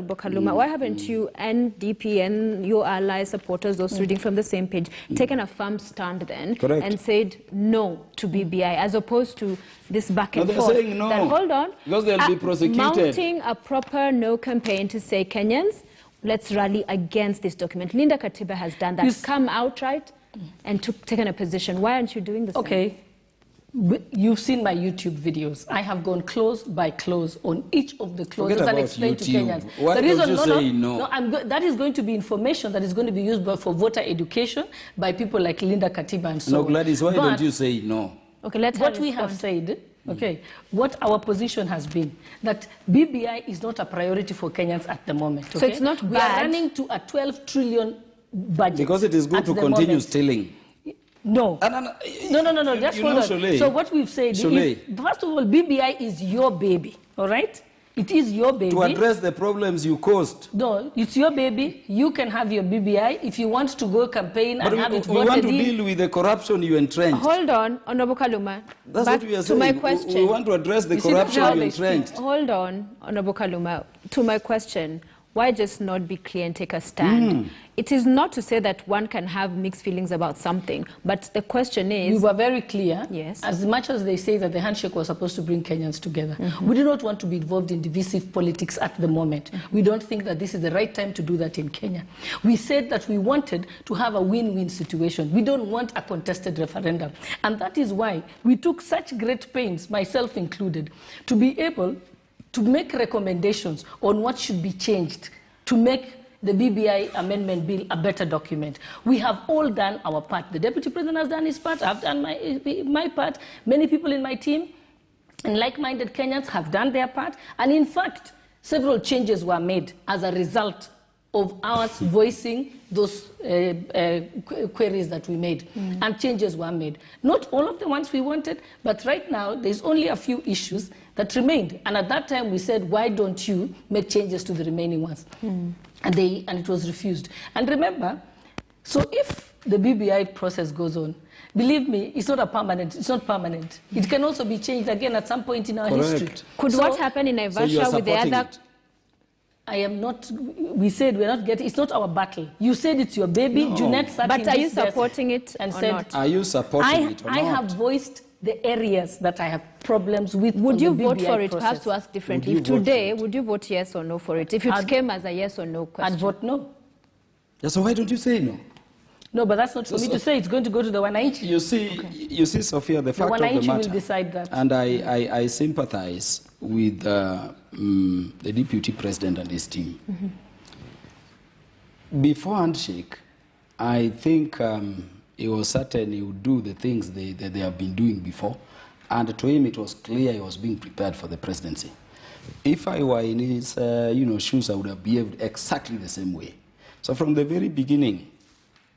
Kaluma. Why haven't you NDP and your allies, supporters, those reading from the same page, taken a firm stand then and said no to BBI, as opposed to this back and forth? They're saying no. That, hold on, because they'll be prosecuted. Mounting a proper no campaign to say, Kenyans, let's rally against this document. Linda Katiba has done that. Come outright and taken a position. Why aren't you doing the same? Okay. You've seen my YouTube videos. I have gone clause by clause on each of the clauses and explained to Kenyans. Why don't you say no? That is going to be information that is going to be used for voter education by people like Linda Katiba and so on. No, Gladys, why don't you say no? Okay, let's what we have said, what our position has been, that BBI is not a priority for Kenyans at the moment. Okay? So it's not bad. We are running to a 12 trillion budget. Because it is good to continue stealing. No. No. Just hold on. Shollei, so what we've said is, first of all, BBI is your baby, all right? It is your baby. To address the problems you caused. No, it's your baby. You can have your BBI if you want to go campaign and have it voted in. We want to deal with the corruption you entrenched. Hold on, Honorable Kaluma. That's what we are saying. To my question. We want to address the corruption you entrenched. Hold on, Honorable Kaluma. To my question, why just not be clear and take a stand? It is not to say that one can have mixed feelings about something, but the question is... We were very clear. Yes. As much as they say that the handshake was supposed to bring Kenyans together, we do not want to be involved in divisive politics at the moment. We don't think that this is the right time to do that in Kenya. We said that we wanted to have a win-win situation. We don't want a contested referendum. And that is why we took such great pains, myself included, to be able to make recommendations on what should be changed to make the BBI amendment bill a better document. We have all done our part. The Deputy President has done his part. I've done my part. Many people in my team and like-minded Kenyans have done their part. And in fact, several changes were made as a result of us voicing those queries that we made. And changes were made. Not all of the ones we wanted, but right now there's only a few issues that remained. And at that time we said, why don't you make changes to the remaining ones? And it was refused. And remember, so if the BBI process goes on, believe me, it's not permanent. It can also be changed again at some point in our history. Could what happened in Naivasha with the other... I am not, we said we're not getting, it's not our battle. You said it's your baby, Junet sat But are you supporting it or not? Are you supporting it or not? I have voiced the areas that I have problems with. Would you vote for it? Perhaps to ask differently. If today, would you vote yes or no for it? If it came as a yes or no question. I'd vote no. Yeah, so why don't you say no? No, but that's not for me to say. It's going to go to the Wananchi. You see, Sophia, the fact of the matter. Will decide that. And I sympathize with the Deputy President and his team. Before handshake, I think he was certain he would do the things that they have been doing before. And to him, it was clear he was being prepared for the presidency. If I were in his shoes, I would have behaved exactly the same way. So from the very beginning,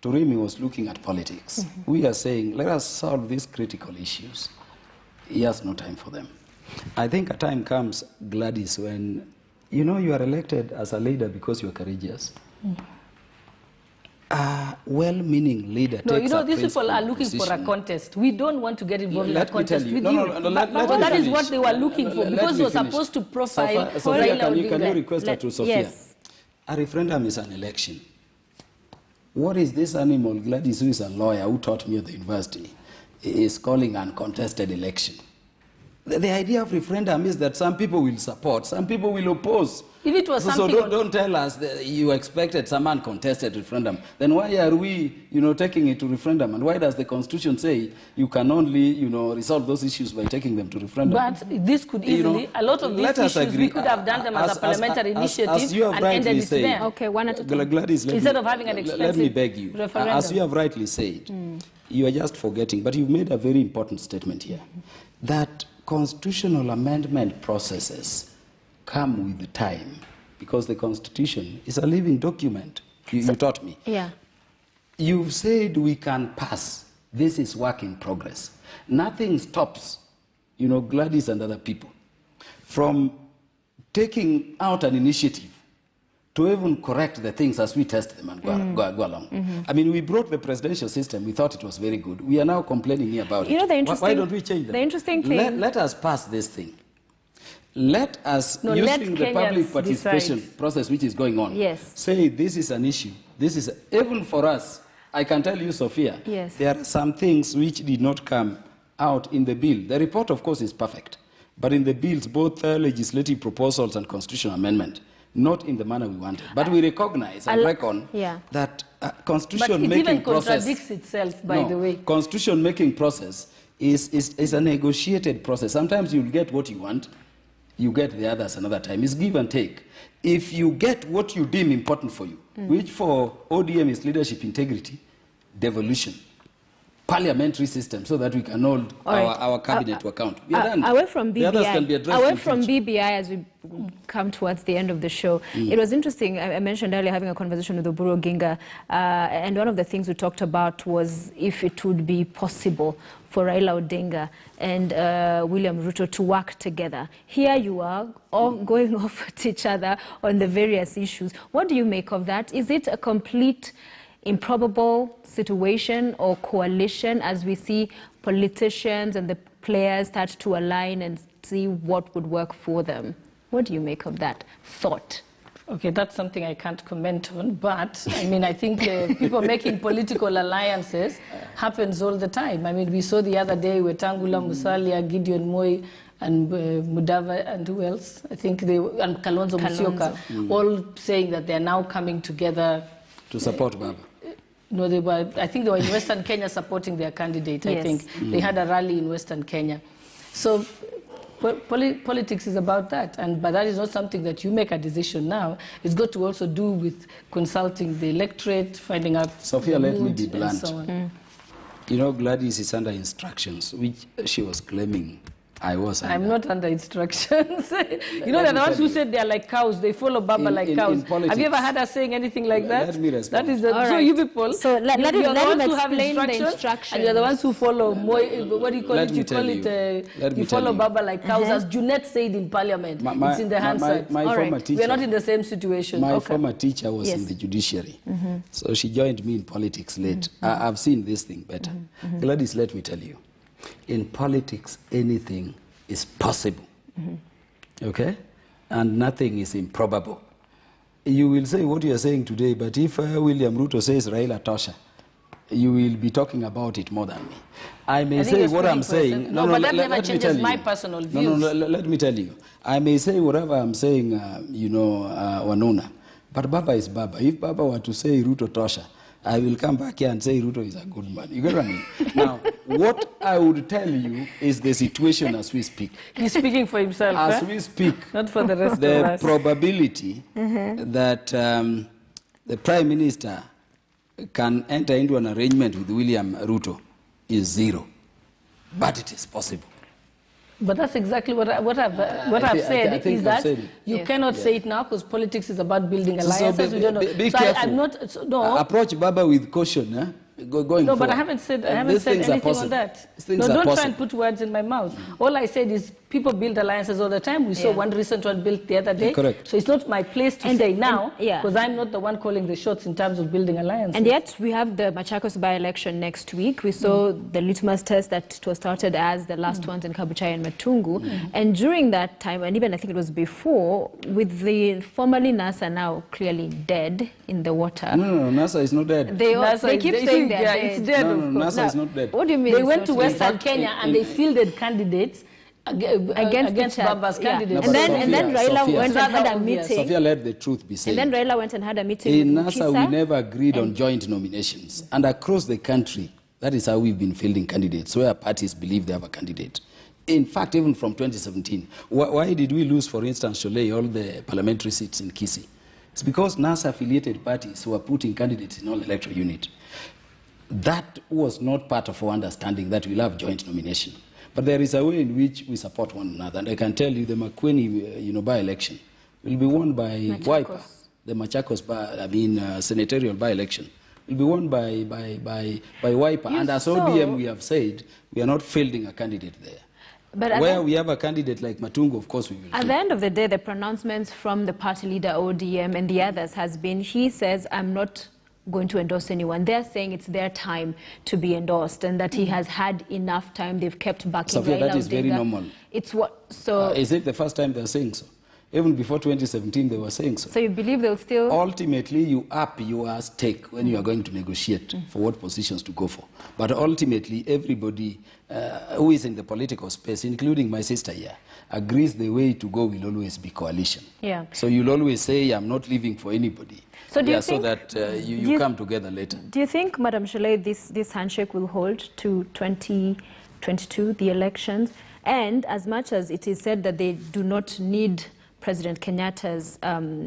to him, he was looking at politics. We are saying, let us solve these critical issues. He has no time for them. I think a time comes, Gladys, when you are elected as a leader because you are courageous. A well-meaning leader takes a these people are looking for a contest. We don't want to get involved in a contest with you. That is what they were looking for, because you were supposed to profile Raila. Can you request that to Sophia? Yes. A referendum is an election. What is this animal, Gladys, who is a lawyer, who taught me at the university, is calling an uncontested election? The idea of referendum is that some people will support, some people will oppose. If it was So don't tell us that you expected some uncontested referendum. Then why are we, taking it to referendum? And why does the Constitution say you can only, resolve those issues by taking them to referendum? But this could easily, a lot of these issues, we could have done them as a parliamentary initiative and ended it there. Okay, one at a time. Gladys, instead of having an expensive let me beg you, referendum. as you have rightly said, you are just forgetting, but you've made a very important statement here, that constitutional amendment processes come with the time, because the Constitution is a living document. You taught me. Yeah. You've said we can pass. This is work in progress. Nothing stops, Gladys and other people from taking out an initiative to even correct the things as we test them and go along. I mean, we brought the presidential system. We thought it was very good. We are now complaining here about it. The interesting, why don't we change them? The interesting thing... Let us pass this thing. Let us, using the public participation process which is going on, say this is an issue. This is, even for us, I can tell you, Sophia, there are some things which did not come out in the bill. The report, of course, is perfect. But in the bills, both legislative proposals and constitutional amendment, not in the manner we wanted. But we recognize and reckon that constitution-making process... But it even contradicts itself, by the way. Constitution-making process is a negotiated process. Sometimes you'll get what you want, you get the others another time. It's give and take. If you get what you deem important for you, which for ODM is leadership integrity, devolution, parliamentary system, so that we can hold our cabinet to account. We are done. Away from BBI, the others can be addressed away from BBI as we come towards the end of the show, it was interesting. I mentioned earlier having a conversation with Oburu Oginga, and one of the things we talked about was if it would be possible for Raila Odinga and William Ruto to work together. Here you are, all going off at each other on the various issues. What do you make of that? Is it a complete improbable situation or coalition as we see politicians and the players start to align and see what would work for them? What do you make of that thought? Okay, that's something I can't comment on, but I mean, I think people making political alliances happens all the time. I mean, we saw the other day with Tangula, Musalia, Gideon Moi, and Mudava, and who else? I think and Kalonzo Musyoka, all saying that they're now coming together to support Baba. No, I think they were in Western Kenya supporting their candidate, I think. They had a rally in Western Kenya. So politics is about that, but that is not something that you make a decision now. It's got to also do with consulting the electorate, finding out Sophia, let me be blunt. So Gladys is under instructions, which she was claiming I was under. I'm not under instructions. There are the ones who said they're like cows, they follow Baba like cows. Have you ever heard us saying anything like that? Let me respond. That is so you people, you're the ones who have the instructions, and you're the ones who follow, what do you call it? You follow Baba like cows, as Junet said in Parliament. It's in the Hansard. My former teacher, we're not in the same situation. My former teacher was in the judiciary. So she joined me in politics late. I've seen this thing better. Gladys, let me tell you. In politics, anything is possible, okay? And nothing is improbable. You will say what you are saying today, but if William Ruto says Raila Tosha, you will be talking about it more than me. I may say what I'm saying. No, but that never changes my personal views. No, let me tell you. I may say whatever I'm saying, WANUNA, but Baba is Baba. If Baba were to say Ruto Tosha, I will come back here and say Ruto is a good man. You get what I mean? Now, what I would tell you is the situation as we speak. He's speaking for himself, As we speak. Not for the rest of us. The probability that the Prime Minister can enter into an arrangement with William Ruto is 0. But it is possible. But that's exactly what I've said, is that you cannot say it now because politics is about building alliances. We don't know. Be careful. No. Approach Baba with caution, going no, forward. But I haven't said anything on that. No, don't try and put words in my mouth. All I said is people build alliances all the time. We saw one recent one built the other day. Correct. So it's not my place to say now, because I'm not the one calling the shots in terms of building alliances. And yet we have the Machakos by-election next week. We saw the litmus test that was started as the last ones in Kabuchai and Matungu. And during that time, and even I think it was before, with the formerly NASA now clearly dead in the water. No, NASA is not dead. They keep saying it's dead. No, NASA is not dead. What do you mean? They went to Western Kenya and they fielded candidates against Baba's candidate. And then Raila Sophia, went and had a meeting. Sophia, let the truth be said. And then Raila went and had a meeting in with NASA, we never agreed on joint nominations. And across the country, that is how we've been fielding candidates, where parties believe they have a candidate. In fact, even from 2017, why did we lose, for instance, Shollei, all the parliamentary seats in Kisii? It's because NASA-affiliated parties were putting candidates in all electoral unit. That was not part of our understanding that we'll have joint nomination. But there is a way in which we support one another. And I can tell you the Makueni by-election will be won by Wiper. The Machakos senatorial by-election will be won by Wiper. And as ODM, we have said, we are not fielding a candidate there. But where we have a candidate like Matungo, of course we will. At the end of the day, the pronouncements from the party leader, ODM, and the others has been, he says, I'm not going to endorse anyone. They're saying it's their time to be endorsed and that he has had enough time. They've kept backing Sophia, Raila that is very normal. It's what, so... is it the first time they're saying so? Even before 2017, they were saying so. So you believe they'll still... Ultimately, you up your stake when you are going to negotiate for what positions to go for. But ultimately, everybody who is in the political space, including my sister here, agrees the way to go will always be coalition. Yeah. So you'll always say, I'm not leaving for anybody. So do you think, so that you come together later. Do you think, Madam Shollei, this handshake will hold to 2022, the elections? And as much as it is said that they do not need President Kenyatta's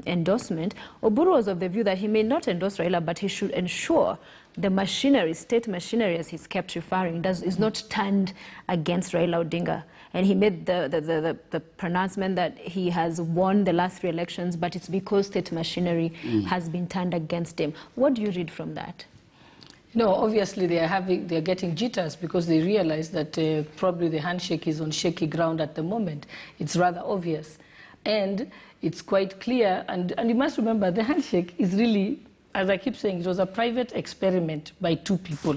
endorsement, Oburu was of the view that he may not endorse Raila, but he should ensure the machinery, state machinery, as he's kept referring, is not turned against Raila Odinga. And he made the pronouncement that he has won the last 3 elections, but it's because state machinery has been turned against him. What do you read from that? No, obviously they're getting jitters because they realize that probably the handshake is on shaky ground at the moment. It's rather obvious. And it's quite clear, and you must remember, the handshake is really, as I keep saying, it was a private experiment by 2 people,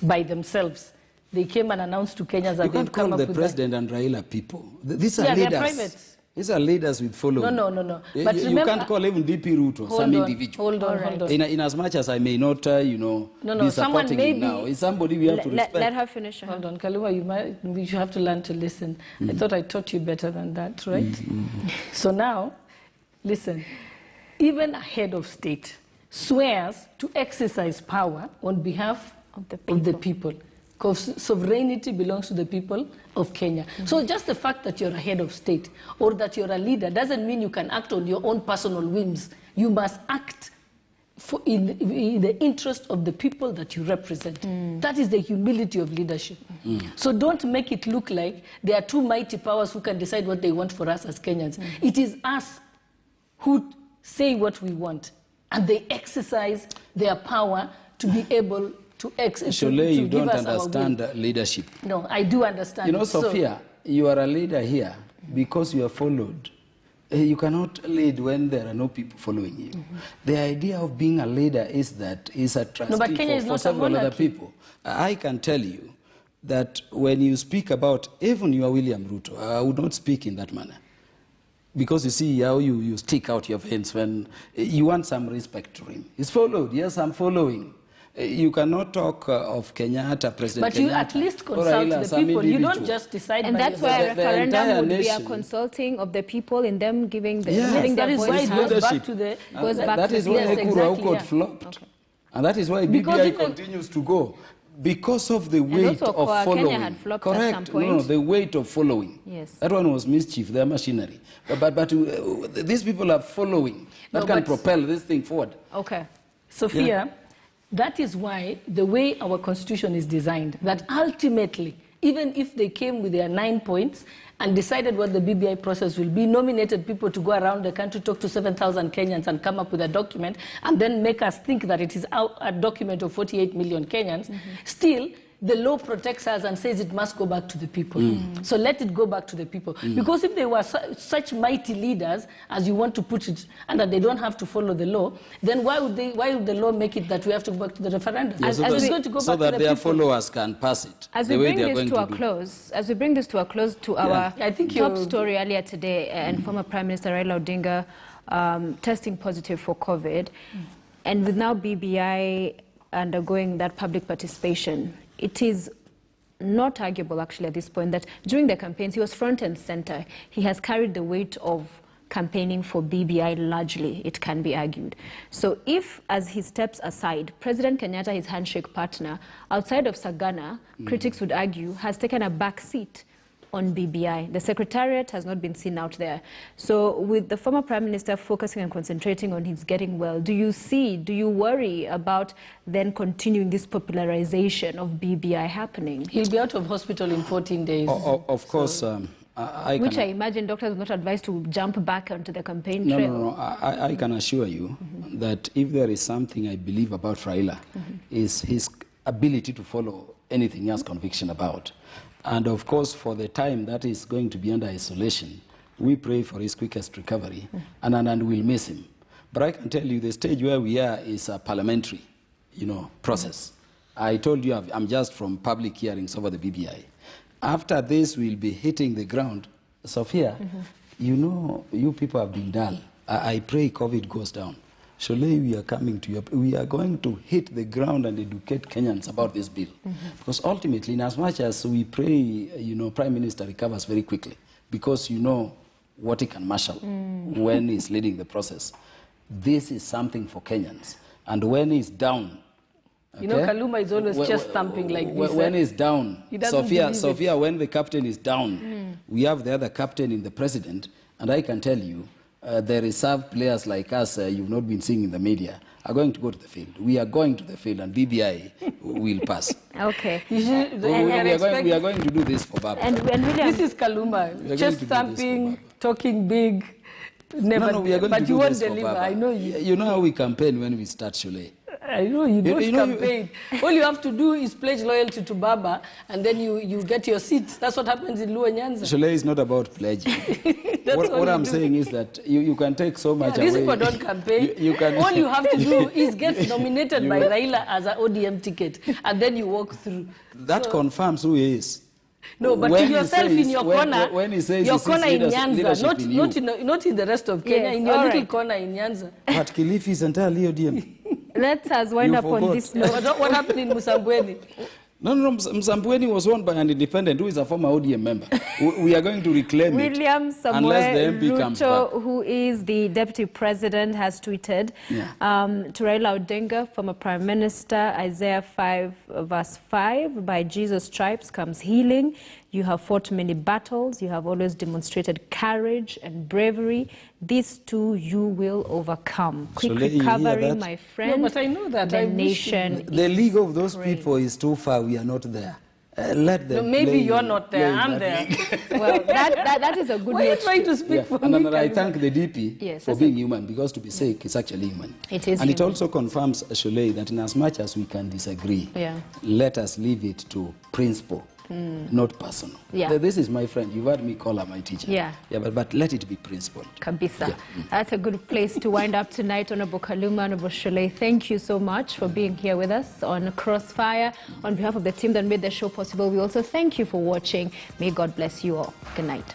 by themselves. They came and announced to Kenyans that they've come up with the president and Raila people. These are leaders. They're private. These are leaders with following. No. But you can't call even DP Ruto some individual. Hold on. In as much as I may not, be supporting him now, it's somebody we have to respect. Let her finish. Hold on, Kaluma, you have to learn to listen. I thought I taught you better than that, right? So now, listen, even a head of state swears to exercise power on behalf of the people. Because sovereignty belongs to the people of Kenya. So just the fact that you're a head of state or that you're a leader doesn't mean you can act on your own personal whims. You must act in the interest of the people that you represent. That is the humility of leadership. So don't make it look like there are 2 mighty powers who can decide what they want for us as Kenyans. It is us who say what we want, and they exercise their power to be able to Shollei, you don't understand leadership. No, I do understand. You know, Sophia, you are a leader here because you are followed. You cannot lead when there are no people following you. The idea of being a leader is that is a trustee for several other people. I can tell you that when you speak about, even you are William Ruto, I would not speak in that manner. Because you see how you stick out your veins when you want some respect to him. He's followed. Yes, I'm following. You cannot talk of Kenyatta, President Kenyatta. But you at least consult the people. You don't just decide and by that's why a referendum would be a nation. consulting of the people in them giving the that is why it goes back to the... That is why Ekuru flopped. Okay. And that is why BBI continues to go. Because of the weight of following. Kenya had flopped at some point. No, the weight of following. Yes. That one was mischief, their machinery. But these people are following. That can propel this thing forward. Okay. Sophia, that is why the way our constitution is designed, that ultimately, even if they came with their 9 points and decided what the BBI process will be, nominated people to go around the country, talk to 7,000 Kenyans and come up with a document, and then make us think that it is a document of 48 million Kenyans, still, the law protects us and says it must go back to the people. So let it go back to the people. Because if they were such mighty leaders, as you want to put it, and that they don't have to follow the law, then why would the law make it that we have to go back to the referendum? Yeah, so that their followers can pass it. As we bring this to a close, to our top story earlier today, and former Prime Minister Raila Odinga testing positive for COVID, and with now BBI undergoing that public participation, it is not arguable actually at this point that during the campaigns he was front and center. He has carried the weight of campaigning for BBI largely, it can be argued. So if, as he steps aside, President Kenyatta, his handshake partner, outside of Sagana, critics would argue, has taken a back seat on BBI. The Secretariat has not been seen out there. So with the former Prime Minister focusing and concentrating on his getting well, do you worry about then continuing this popularization of BBI happening? He'll be out of hospital in 14 days. Of course. I imagine doctors would not advise to jump back onto the campaign trail. No. I can assure you that if there is something I believe about Raila, is his ability to follow anything he has conviction about. And of course, for the time that is going to be under isolation, we pray for his quickest recovery, and we'll miss him. But I can tell you the stage where we are is a parliamentary, process. I told you I'm just from public hearings over the BBI. After this, we'll be hitting the ground. Sophia, you people have been dull. I pray COVID goes down. Shollei, we are coming to you. We are going to hit the ground and educate Kenyans about this bill. Because ultimately, in as much as we pray, Prime Minister recovers very quickly, because you know what he can marshal when he's leading the process. This is something for Kenyans. And when he's down, okay? Kaluma is always just thumping like this. When he's down, Sophia, when the captain is down, we have the other captain in the president, and I can tell you, the reserve players like us, you've not been seeing in the media, are going to go to the field. We are going to the field, and BBI will pass. Okay. We are going to do this for Baba. And William, this is Kaluma, just thumping, talking big, never. But you won't deliver. I know you. You know how we campaign when we start, Shollei. I know you don't campaign. All you have to do is pledge loyalty to Baba, and then you get your seat. That's what happens in Luo Nyanza. Shollei is not about pledging. what I'm saying is that you can take so much away. These people don't campaign. All you have to do is get nominated by Raila as an ODM ticket, and then you walk through. That confirms who he is. No, but to yourself in your corner, when he says your corner in Nyanza, not in the rest of Kenya, Yes, in your little corner in Nyanza. But Kilifi is entirely ODM. Let us wind up on this note. What happened in Musambweni? No, Msambweni was won by an independent who is a former ODM member. We are going to reclaim William it unless the MP comes back. Ruto, who is the deputy president, has tweeted to Raila Odinga, former prime minister, Isaiah 5 verse 5, by Jesus' stripes comes healing. You have fought many battles. You have always demonstrated courage and bravery. These too you will overcome. Quick recovery, my friend. No, but I know that. The nation. The league of those people is too far. We are not there. Let them. No, maybe you're not there. I'm there. Well, that is a good. Why are you trying to speak for me? And I thank the DP for being human, because to be sick is actually human. It is. And human. it also confirms, Shollei, that in as much as we can disagree, let us leave it to principle. Not personal. This is my friend. You've heard me call her my teacher. But let it be principled. Kabisa. That's a good place to wind up tonight. Honorable Kaluma, Honorable Shollei, thank you so much for being here with us on Crossfire. On behalf of the team that made the show possible, we also thank you for watching. May God bless you all. Good night.